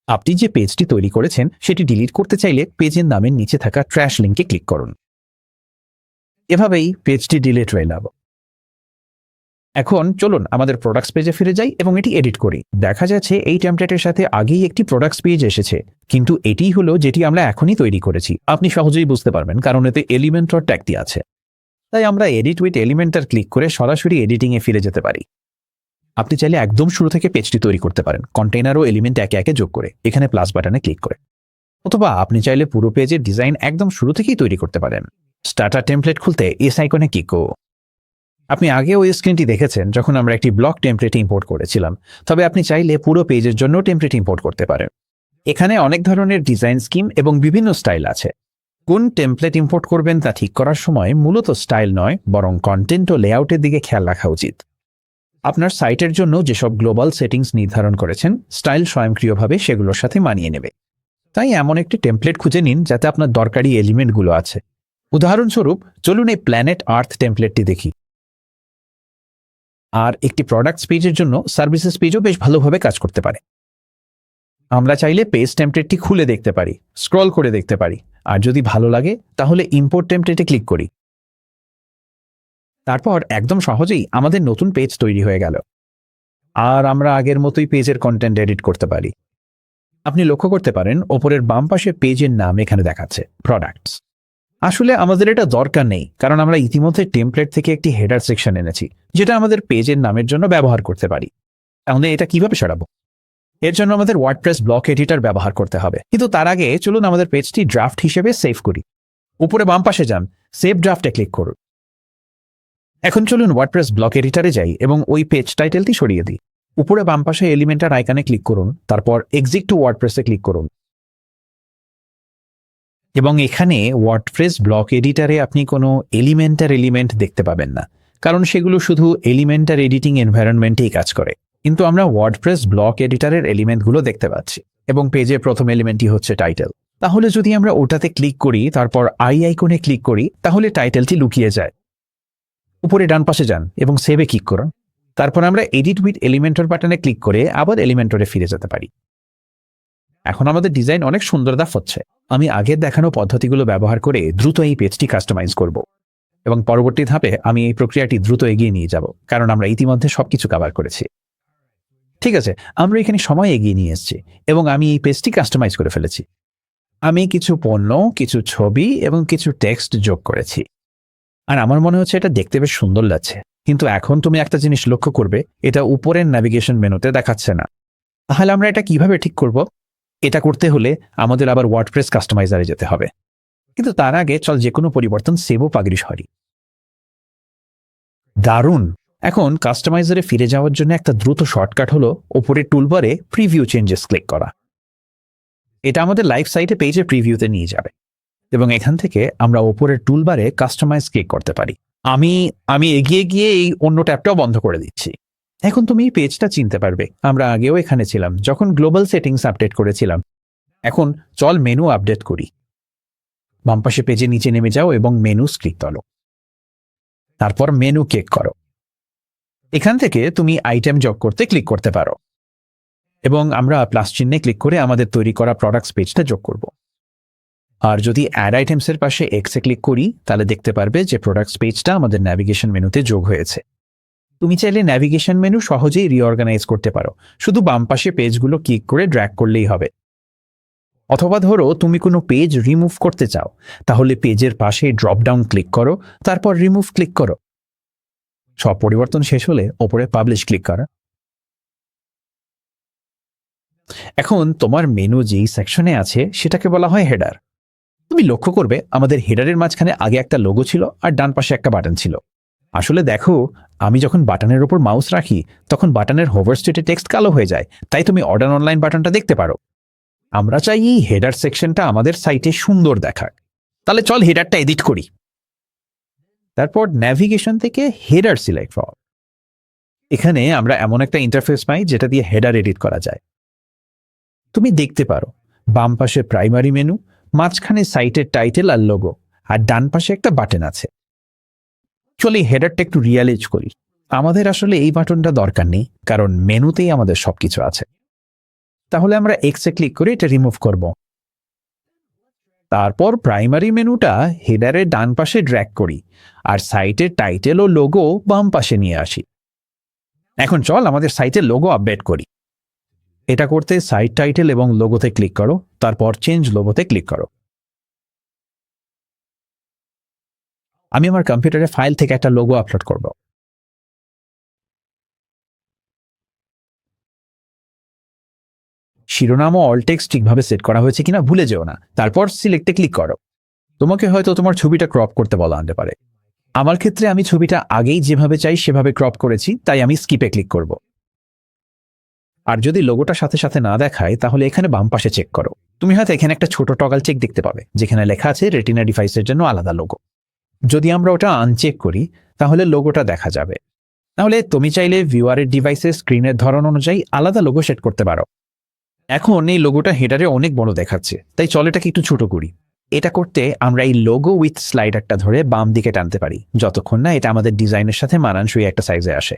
আপনি যে পেজটি তৈরি করেছেন সেটি ডিলিট করতে চাইলে পেজের নামের নিচে থাকা ট্র্যাশ লিঙ্কে ক্লিক করুন। এভাবেই পেজটি ডিলিট হয়ে যাব। এখন চলুন আমাদের প্রোডাক্টস পেজে ফিরে যাই এবং এটি এডিট করি। দেখা যাচ্ছে এই টেমপ্লেটের সাথে আগেই একটি প্রোডাক্টস পেজ এসেছে, কিন্তু এটিই হলো যেটি আমরা এখনই তৈরি করেছি। আপনি সহজেই বুঝতে পারবেন কারণ এতে এলিমেন্টর ট্যাগটি আছে। তাই আমরা এডিট উইথ এলিমেন্টর ক্লিক করে সরাসরি এডিটিংয়ে ফিরে যেতে পারি। আপনি চাইলে একদম শুরু থেকে পেজটি তৈরি করতে পারেন, কন্টেইনার ও এলিমেন্ট একে একে যোগ করে এখানে প্লাস বাটনে ক্লিক করে। অথবা আপনি চাইলে পুরো পেজের ডিজাইন একদম শুরু থেকেই তৈরি করতে পারেন। স্টার্টার টেমপ্লেট খুলতে এস আইকনে ক্লিক করুন। আপনি আগে ওই স্ক্রিনটি দেখেছেন যখন আমরা একটি ব্লক টেমপ্লেট ইম্পোর্ট করেছিলাম, তবে আপনি চাইলে পুরো পেজের জন্য টেমপ্লেট ইম্পোর্ট করতে পারেন। এখানে অনেক ধরনের ডিজাইন স্কিম এবং বিভিন্ন স্টাইল আছে। কোন টেমপ্লেট ইম্পোর্ট করবেন তা ঠিক করার সময় মূলত স্টাইল নয়, বরং কন্টেন্ট ও লেআউটের দিকে খেয়াল রাখা উচিত। আপনার সাইটের জন্য যেসব গ্লোবাল সেটিংস নির্ধারণ করেছেন, স্টাইল স্বয়ংক্রিয়ভাবে সেগুলোর সাথে মানিয়ে নেবে। তাই এমন একটি টেমপ্লেট খুঁজে নিন যাতে আপনার দরকারি এলিমেন্টগুলো আছে। উদাহরণস্বরূপ চলুন এই প্ল্যানেট আর্থ টেমপ্লেটটি দেখি। আর একটি প্রোডাক্টস পেজের জন্য সার্ভিসেস পেজও বেশ ভালোভাবে কাজ করতে পারে। আমরা চাইলে পেজ টেমপ্লেটটি খুলে দেখতে পারি, স্ক্রল করে দেখতে পারি, আর যদি ভালো লাগে তাহলে ইম্পোর্ট টেমপ্লেটে ক্লিক করি। তারপর একদম সহজেই আমাদের নতুন পেজ তৈরি হয়ে গেল। আর আমরা আগের মতোই পেজের কন্টেন্ট এডিট করতে পারি। আপনি লক্ষ্য করতে পারেন ওপরের বাম পাশে পেজের নাম এখানে দেখাচ্ছে প্রোডাক্টস। আসলে আমাদের এটা দরকার নেই, কারণ আমরা ইতিমধ্যে টেমপ্লেট থেকে একটি হেডার সেকশন এনেছি যেটা আমাদের পেজের নামের জন্য ব্যবহার করতে পারি। তাহলে এটা কিভাবে সরাবো? এর জন্য আমাদের ওয়ার্ডপ্রেস ব্লক এডিটর ব্যবহার করতে হবে, কিন্তু তার আগে চলুন আমাদের পেজটি ড্রাফট হিসেবে সেভ করি। উপরে বাম পাশে যান, সেভ ড্রাফটে ক্লিক করুন। এখন চলুন ওয়ার্ডপ্রেস ব্লক এডিটরে যাই এবং ওই পেজ টাইটেলটি সরিয়ে দিই। উপরে বাম পাশে এলিমেন্টার আইকনে ক্লিক করুন, তারপর এক্সিট টু ওয়ার্ডপ্রেসে ক্লিক করুন। এবং এখানে ওয়ার্ডপ্রেস ব্লক এডিটরে আপনি কোনো এলিমেন্ট দেখতে পাবেন না, কারণ সেগুলো শুধু এলিমেন্টার এডিটিং এনভায়রনমেন্টেই কাজ করে। কিন্তু আমরা ওয়ার্ডপ্রেস ব্লক এডিটরের এলিমেন্টগুলো দেখতে পাচ্ছি এবং পেজের প্রথম এলিমেন্টটি হচ্ছে টাইটেল। তাহলে যদি আমরা ওটাতে ক্লিক করি, তারপর আই আইকনে ক্লিক করি, তাহলে টাইটেলটি লুকিয়ে যায়। উপরে ডান পাশে যান এবং সেভে ক্লিক করুন। তারপর আমরা এডিট উইথ এলিমেন্টর বাটনে ক্লিক করে আবার এলিমেন্টরে ফিরে যেতে পারি। এখন আমাদের ডিজাইন অনেক সুন্দর হচ্ছে। আমি আগের দেখানো পদ্ধতিগুলো ব্যবহার করে দ্রুত এই পেজটি কাস্টমাইজ করব এবং পরবর্তী ধাপে আমি এই প্রক্রিয়াটি দ্রুত এগিয়ে নিয়ে যাব, কারণ আমরা ইতিমধ্যে সবকিছু কভার করেছি। ঠিক আছে, আমরা এখানে সময় এগিয়ে নিয়ে এসেছি এবং আমি এই পেজটি কাস্টমাইজ করে ফেলেছি। আমি কিছু পণ্য, কিছু ছবি এবং কিছু টেক্সট যোগ করেছি। আর আমার মনে হচ্ছে এটা দেখতে বেশ সুন্দর লাগছে। কিন্তু এখন তুমি একটা জিনিস লক্ষ্য করবে, এটা উপরের ন্যাভিগেশন মেনুতে দেখাচ্ছে না। তাহলে আমরা এটা কিভাবে ঠিক করব? এটা করতে হলে আমাদের আবার ওয়ার্ডপ্রেস কাস্টমাইজারে যেতে হবে। কিন্তু তার আগে চল যে কোনো পরিবর্তন সেভ ও পাগড়ি সরি। দারুণ! এখন কাস্টমাইজারে ফিরে যাওয়ার জন্য একটা দ্রুত শর্টকাট হলো ওপরের টুলবারে প্রিভিউ চেঞ্জেস ক্লিক করা। এটা আমাদের লাইভ সাইটে পেজে প্রিভিউতে নিয়ে যাবে এবং এখান থেকে আমরা ওপরের টুলবারে কাস্টমাইজ ক্লিক করতে পারি। আমি আমি এগিয়ে গিয়ে এই অন্য ট্যাবটাও বন্ধ করে দিচ্ছি। এখন তুমি এই পেজটা চিনতে পারবে। আমরা আগেও এখানে ছিলাম যখন গ্লোবাল সেটিংস আপডেট করেছিলাম। এখন চল মেনু আপডেট করি। বাম পাশে পেজে নিচে নেমে যাও এবং মেনু ক্লিক করো। তারপর মেনু ক্লিক করো। এখান থেকে তুমি আইটেম যোগ করতে ক্লিক করতে পারো এবং আমরা প্লাস চিহ্নে ক্লিক করে আমাদের তৈরি করা প্রোডাক্টস পেজটা যোগ করব। আর যদি অ্যাড আইটেমসের পাশে এক্সে ক্লিক করি তাহলে দেখতে পারবে যে প্রোডাক্টস পেজটা আমাদের ন্যাভিগেশন মেনুতে যোগ হয়েছে। তুমি চাইলে ন্যাভিগেশন মেনু সহজেই রিঅর্গানাইজ করতে পারো, শুধু বাম পাশে পেজগুলো ক্লিক করে ড্র্যাগ করলেই হবে। অথবা ধরো তুমি কোনো পেজ রিমুভ করতে চাও, তাহলে পেজের পাশে ড্রপ ডাউন ক্লিক করো, তারপর রিমুভ ক্লিক করো। সব পরিবর্তন শেষ হলে ওপরে পাবলিশ ক্লিক করো। এখন তোমার মেনু যেই সেকশনে আছে সেটাকে বলা হয় হেডার। তুমি লক্ষ্য করবে আমাদের হেডারের মাঝখানে আগে একটা লোগো ছিল আর ডান পাশে একটা বাটন ছিল। আসলে দেখো, আমি যখন বাটনের ওপর মাউস রাখি তখন বাটনের হোভার স্টেটে টেক্সট কালো হয়ে যায়, তাই তুমি অর্ডার অনলাইন বাটনটা দেখতে পারো। আমরা চাই এই হেডার সেকশনটা আমাদের সাইটে সুন্দর দেখাক। তাহলে চল হেডারটা এডিট করি। তারপর ন্যাভিগেশন থেকে হেডার সিলেক্ট করো। এখানে আমরা এমন একটা ইন্টারফেস পাই যেটা দিয়ে হেডার এডিট করা যায়। তুমি দেখতে পারো বাম পাশে প্রাইমারি মেনু, মাঝখানে সাইটের টাইটেল আর লোগো, আর ডান পাশে একটা বাটন আছে। চলি হেডারটা একটু রিয়ালাইজ করি। আমাদের আসলে এই বাটনটা দরকার নেই, কারণ মেনুতেই আমাদের সবকিছু আছে। তাহলে আমরা এক্সে ক্লিক করে এটা রিমুভ করব। তারপর প্রাইমারি মেনুটা হেডারের ডান পাশে ড্র্যাগ করি আর সাইটের টাইটেল ও লোগো বাম পাশে নিয়ে আসি। এখন চল আমাদের সাইটের লোগো আপডেট করি। এটা করতে সাইট টাইটেল এবং লোগোতে ক্লিক করো, তারপর চেঞ্জ লোগোতে ক্লিক করো। আমি আমার কম্পিউটারে ফাইল থেকে একটা লোগো আপলোড করব। শিরোনাম ও অল টেক্সট ঠিকভাবে সেট করা হয়েছে কিনা ভুলে যেও না। তারপর সিলেক্টে ক্লিক করো। তোমাকে হয়তো তোমার ছবিটা ক্রপ করতে বলা আনতে পারে। আমার ক্ষেত্রে আমি ছবিটা আগেই যেভাবে চাই সেভাবে ক্রপ করেছি, তাই আমি স্কিপে ক্লিক করব। আর যদি লোগোটা সাথে সাথে না দেখায় তাহলে এখানে বাম পাশে চেক করো। তুমি হয়তো এখানে একটা ছোট টগল চেক দেখতে পাবে যেখানে লেখা আছে রেটিনা ডিভাইসের জন্য আলাদা লোগো। যদি আমরা ওটা আনচেক করি তাহলে লোগোটা দেখা যাবে। তাহলে তুমি চাইলে ভিউয়ারের ডিভাইসের স্ক্রিনের ধরন অনুযায়ী আলাদা লোগো সেট করতে পারো। এখন এই লোগোটা হেডারে অনেক বড় দেখাচ্ছে, তাই চল এটাকে একটু ছোট করি। এটা করতে আমরা এই লোগো উইথ স্লাইডারটা ধরে বাম দিকে টানতে পারি যতক্ষণ না এটা আমাদের ডিজাইনের সাথে মানানসই একটা সাইজে আসে।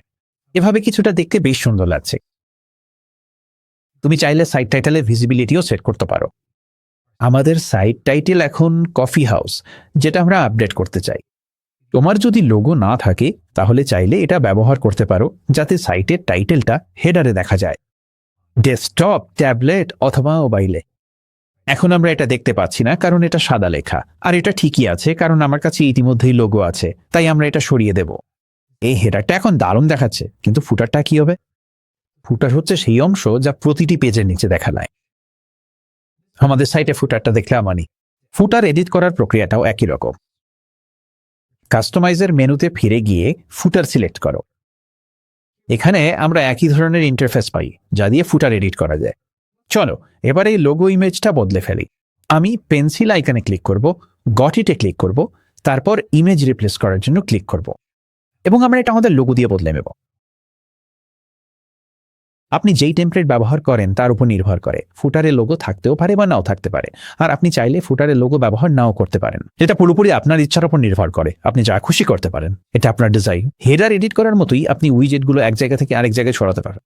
এভাবে কিছুটা দেখতে বেশ সুন্দর লাগছে। তুমি চাইলে সাইট টাইটেলের ভিজিবিলিটিও সেট করতে পারো। আমাদের সাইট টাইটেল এখন কফি হাউস, যেটা আমরা আপডেট করতে চাই। তোমার যদি লোগো না থাকে তাহলে চাইলে এটা ব্যবহার করতে পারো যাতে সাইটের টাইটেলটা হেডারে দেখা যায়, ডেস্কটপ, ট্যাবলেট অথবা মোবাইলে। এখন আমরা এটা দেখতে পাচ্ছি না কারণ এটা সাদা লেখা, আর এটা ঠিকই আছে কারণ আমার কাছে ইতিমধ্যেই লোগো আছে, তাই আমরা এটা সরিয়ে দেব। এই হেডারটা এখন দারুণ দেখাচ্ছে, কিন্তু ফুটারটা কি হবে? ফুটার হচ্ছে সেই অংশ যা প্রতিটি পেজের নিচে দেখা যায়। আমাদের সাইটে ফুটারটা দেখলে আমানি। ফুটার এডিট করার প্রক্রিয়াটাও একই রকম। কাস্টমাইজের মেনুতে ফিরে গিয়ে ফুটার সিলেক্ট করো। এখানে আমরা একই ধরনের ইন্টারফেস পাই যা দিয়ে ফুটার এডিট করা যায়। চলো এবার এই লোগো ইমেজটা বদলে ফেলি। আমি পেন্সিল আইকনে ক্লিক করব, গট ইটে ক্লিক করব, তারপর ইমেজ রিপ্লেস করার জন্য ক্লিক করব এবং আমরা এটা আমাদের লোগো দিয়ে বদলে নেব। আপনি যেই টেমপ্লেট ব্যবহার করেন তার উপর নির্ভর করে ফুটারে লোগো থাকতেও পারে বা নাও থাকতে পারে, আর আপনি চাইলে ফুটারে লোগো ব্যবহার নাও করতে পারেন। এটা পুরোপুরি আপনার ইচ্ছার উপর নির্ভর করে, আপনি যা খুশি করতে পারেন, এটা আপনার ডিজাইন। হেডার এডিট করার মতোই আপনি উইজেটগুলো এক জায়গা থেকে আরেক জায়গায় সরাতে পারেন।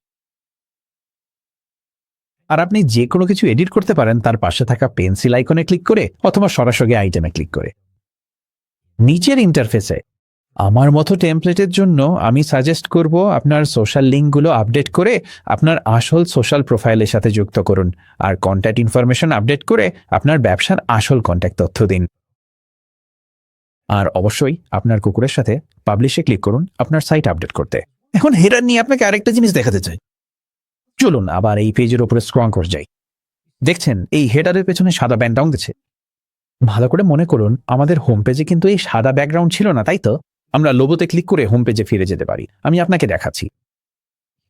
আর আপনি যে কোনো কিছু এডিট করতে পারেন তার পাশে থাকা পেন্সিল আইকনে ক্লিক করে অথবা সরাসরি আইটেমে ক্লিক করে। নিচের ইন্টারফেসে আমার মতো টেমপ্লেটের জন্য আমি সাজেস্ট করব আপনার সোশ্যাল লিঙ্কগুলো আপডেট করে আপনার আসল সোশ্যাল প্রোফাইলের সাথে যুক্ত করুন, আর কন্ট্যাক্ট ইনফরমেশন আপডেট করে আপনার ব্যবসার আসল কন্ট্যাক্ট তথ্য দিন। আর অবশ্যই আপনার কুকুরের সাথে পাবলিশে ক্লিক করুন আপনার সাইট আপডেট করতে। এখন হেডার নিয়ে আপনাকে আরেকটা জিনিস দেখাতে চাই। চলুন আবার এই পেজের উপরে স্ক্রল করে যাই। দেখছেন এই হেডারের পেছনে সাদা ব্যাকগ্রাউন্ড আছে। ভালো করে মনে করুন, আমাদের হোম পেজে কিন্তু এই সাদা ব্যাকগ্রাউন্ড ছিল না, তাই তো? আমরা লোগোতে ক্লিক করে হোম পেজে ফিরে যেতে পারি। আমি আপনাকে দেখাচ্ছি।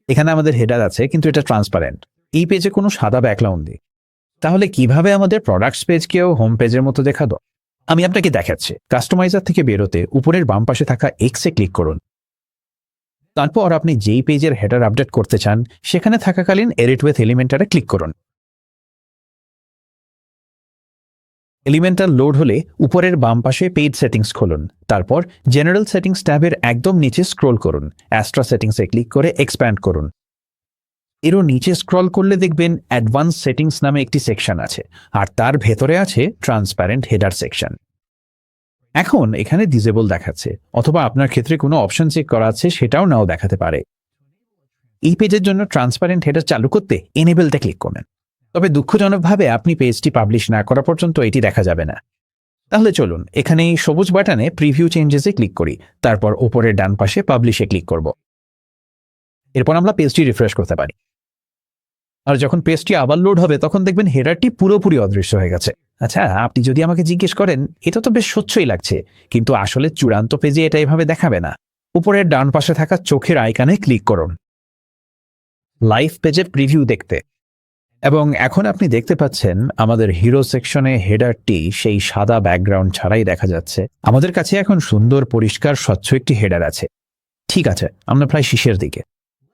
এখানে আমাদের হেডার আছে, কিন্তু এটা ট্রান্সপারেন্ট। এই পেজে কোনো সাদা ব্যাকগ্রাউন্ড নেই। তাহলে কিভাবে আমাদের প্রোডাক্টস পেজকেও হোম পেজের মতো দেখাবো? আমি আপনাকে দেখাচ্ছি। কাস্টমাইজার থেকে বেরোতে উপরের বাম পাশে থাকা এক্সে ক্লিক করুন। তারপর আপনি যেই পেজের হেডার আপডেট করতে চান সেখানে থাকাকালীন এডিট উইথ এলিমেন্টারে ক্লিক করুন। এলিমেন্টার লোড হলে উপরের বাম পাশে পেজ সেটিংস খুলুন। তারপর জেনারেল সেটিংস ট্যাবের একদম নিচে স্ক্রোল করুন। অ্যাস্ট্রা সেটিংসে ক্লিক করে এক্সপ্যান্ড করুন। এরও নিচে স্ক্রল করলে দেখবেন অ্যাডভান্স সেটিংস নামে একটি সেকশন আছে, আর তার ভেতরে আছে ট্রান্সপারেন্ট হেডার সেকশন। এখন এখানে ডিসেবল দেখাচ্ছে, অথবা আপনার ক্ষেত্রে কোনো অপশন চেক করা আছে সেটাও নাও দেখাতে পারে। এই পেজের জন্য ট্রান্সপারেন্ট হেডার চালু করতে এনেবলতে ক্লিক করবেন। তবে দুঃখজনকভাবে আপনি পেজটি পাবলিশ না করা পর্যন্ত এটি দেখা যাবে না। তাহলে চলুন এখানে এই সবুজ বাটনে প্রিভিউ চেঞ্জেসে ক্লিক করি। তারপর ওপরের ডান পাশে পাবলিশে ক্লিক করব। এরপর আমরা পেজটি রিফ্রেশ করতে পারি। আর যখন পেজটি আবার লোড হবে তখন দেখবেন হেডারটি পুরোপুরি অদৃশ্য হয়ে গেছে। আচ্ছা, আপনি যদি আমাকে জিজ্ঞেস করেন এটা তো বেশ স্বচ্ছই লাগছে, কিন্তু আসলে চূড়ান্ত পেজে এটা এভাবে দেখাবে না। উপরের ডান পাশে থাকা চোখের আইকনে ক্লিক করুন লাইভ পেজের প্রিভিউ দেখতে। এবং এখন আপনি দেখতে পাচ্ছেন আমাদের হিরো সেকশনে হেডারটি সেই সাদা ব্যাকগ্রাউন্ড ছাড়াই দেখা যাচ্ছে। আমাদের কাছে এখন সুন্দর পরিষ্কার স্বচ্ছ একটি হেডার আছে। ঠিক আছে, আমরা প্রায় শেষের দিকে।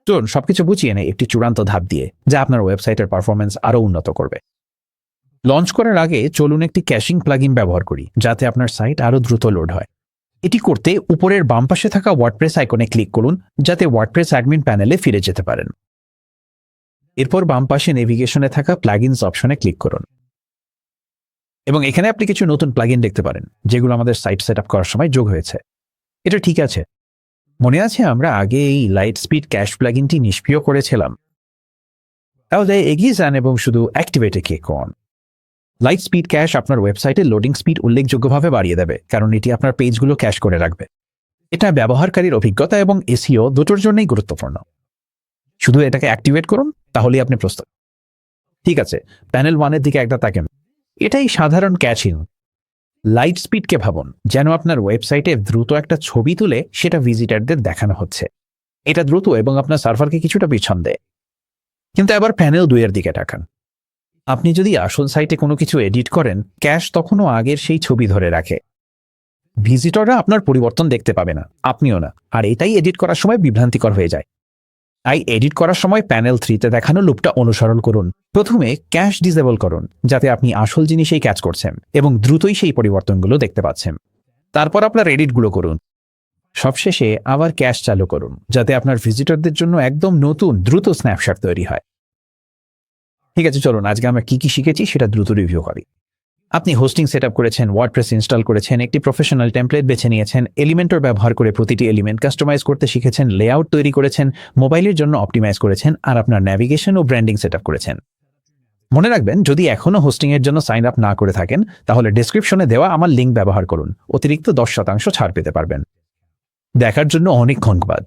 চলুন সবকিছু বুঝিয়ে নেই একটি চূড়ান্ত ধাপ দিয়ে, যা আপনার ওয়েবসাইটের পারফরমেন্স আরও উন্নত করবে। লঞ্চ করার আগে চলুন একটি ক্যাশিং প্লাগইন ব্যবহার করি, যাতে আপনার সাইট আরও দ্রুত লোড হয়। এটি করতে উপরের বাম পাশে থাকা ওয়ার্ডপ্রেস আইকনে ক্লিক করুন, যাতে ওয়ার্ডপ্রেস অ্যাডমিন প্যানেলে ফিরে যেতে পারেন। এরপর বাম পাশে নেভিগেশনে থাকা প্লাগইনস অপশনে ক্লিক করুন এবং এখানে আপনি কিছু নতুন প্লাগইন দেখতে পারেন, যেগুলো আমাদের সাইট সেট আপ করার সময় যোগ হয়েছে। এটা ঠিক আছে। মনে আছে আমরা আগে এই লাইট স্পিড ক্যাশ প্লাগইনটি নিষ্ক্রিয় করেছিলাম? তাহলে এগিয়ে যান এবং শুধু অ্যাক্টিভেটে ক্লিক করুন। লাইট স্পিড ক্যাশ আপনার ওয়েবসাইটের লোডিং স্পিড উল্লেখযোগ্যভাবে বাড়িয়ে দেবে, কারণ এটি আপনার পেজগুলো ক্যাশ করে রাখবে। এটা ব্যবহারকারীর অভিজ্ঞতা এবং এসইও দুটোর জন্যই গুরুত্বপূর্ণ। শুধু এটাকে অ্যাক্টিভেট করুন, তাহলেই আপনি প্রস্তুত। ঠিক আছে, প্যানেল 1-এর দিকে একটা তাকান। এটাই সাধারণ ক্যাচিং। লাইট স্পিডকে ভাবুন যেন আপনার ওয়েবসাইটে দ্রুত একটা ছবি তুলে সেটা ভিজিটারদের দেখানো হচ্ছে। এটা দ্রুত এবং আপনার সার্ভারকে কিছুটা পিছন দেয়। কিন্তু এবার প্যানেল 2-এর দিকে তাকান। আপনি যদি আসল সাইটে কোনো কিছু এডিট করেন, ক্যাশ তখনও আগের সেই ছবি ধরে রাখে। ভিজিটররা আপনার পরিবর্তন দেখতে পাবে না, আপনিও না, আর এটাই এডিট করার সময় বিভ্রান্তিকর হয়ে যায়। তাই এডিট করার সময় প্যানেল 3-তে দেখানো লুপটা অনুসরণ করুন। প্রথমে ক্যাশ ডিসেবল করুন, যাতে আপনি আসল জিনিসেই ক্যাচ করছেন এবং দ্রুতই সেই পরিবর্তনগুলো দেখতে পাচ্ছেন। তারপর আপনার এডিটগুলো করুন। সবশেষে আবার ক্যাশ চালু করুন, যাতে আপনার ভিজিটরদের জন্য একদম নতুন দ্রুত স্ন্যাপশট তৈরি হয়। ঠিক আছে, চলুন আজকে আমরা কি শিখেছি সেটা দ্রুত রিভিউ করি। আপনি হোস্টিং সেট আপ করেছেন, ওয়ার্ডপ্রেস ইনস্টল করেছেন, একটি প্রফেশনাল টেমপ্লেট বেছে নিয়েছেন, এলিমেন্টর ব্যবহার করে প্রতিটি এলিমেন্ট কাস্টমাইজ করতে শিখেছেন, লেআউট তৈরি করেছেন, মোবাইলের জন্য অপটিমাইজ করেছেন, আর আপনার ন্যাভিগেশন ও ব্র্যান্ডিং সেট আপ করেছেন। মনে রাখবেন, যদি এখনও হোস্টিংয়ের জন্য সাইন আপ না করে থাকেন, তাহলে ডেসক্রিপশনে দেওয়া আমার লিঙ্ক ব্যবহার করুন। অতিরিক্ত 10% ছাড় পেতে পারবেন। দেখার জন্য অনেক ধন্যবাদ।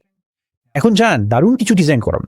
এখন যান দারুণ কিছু ডিজাইন করুন।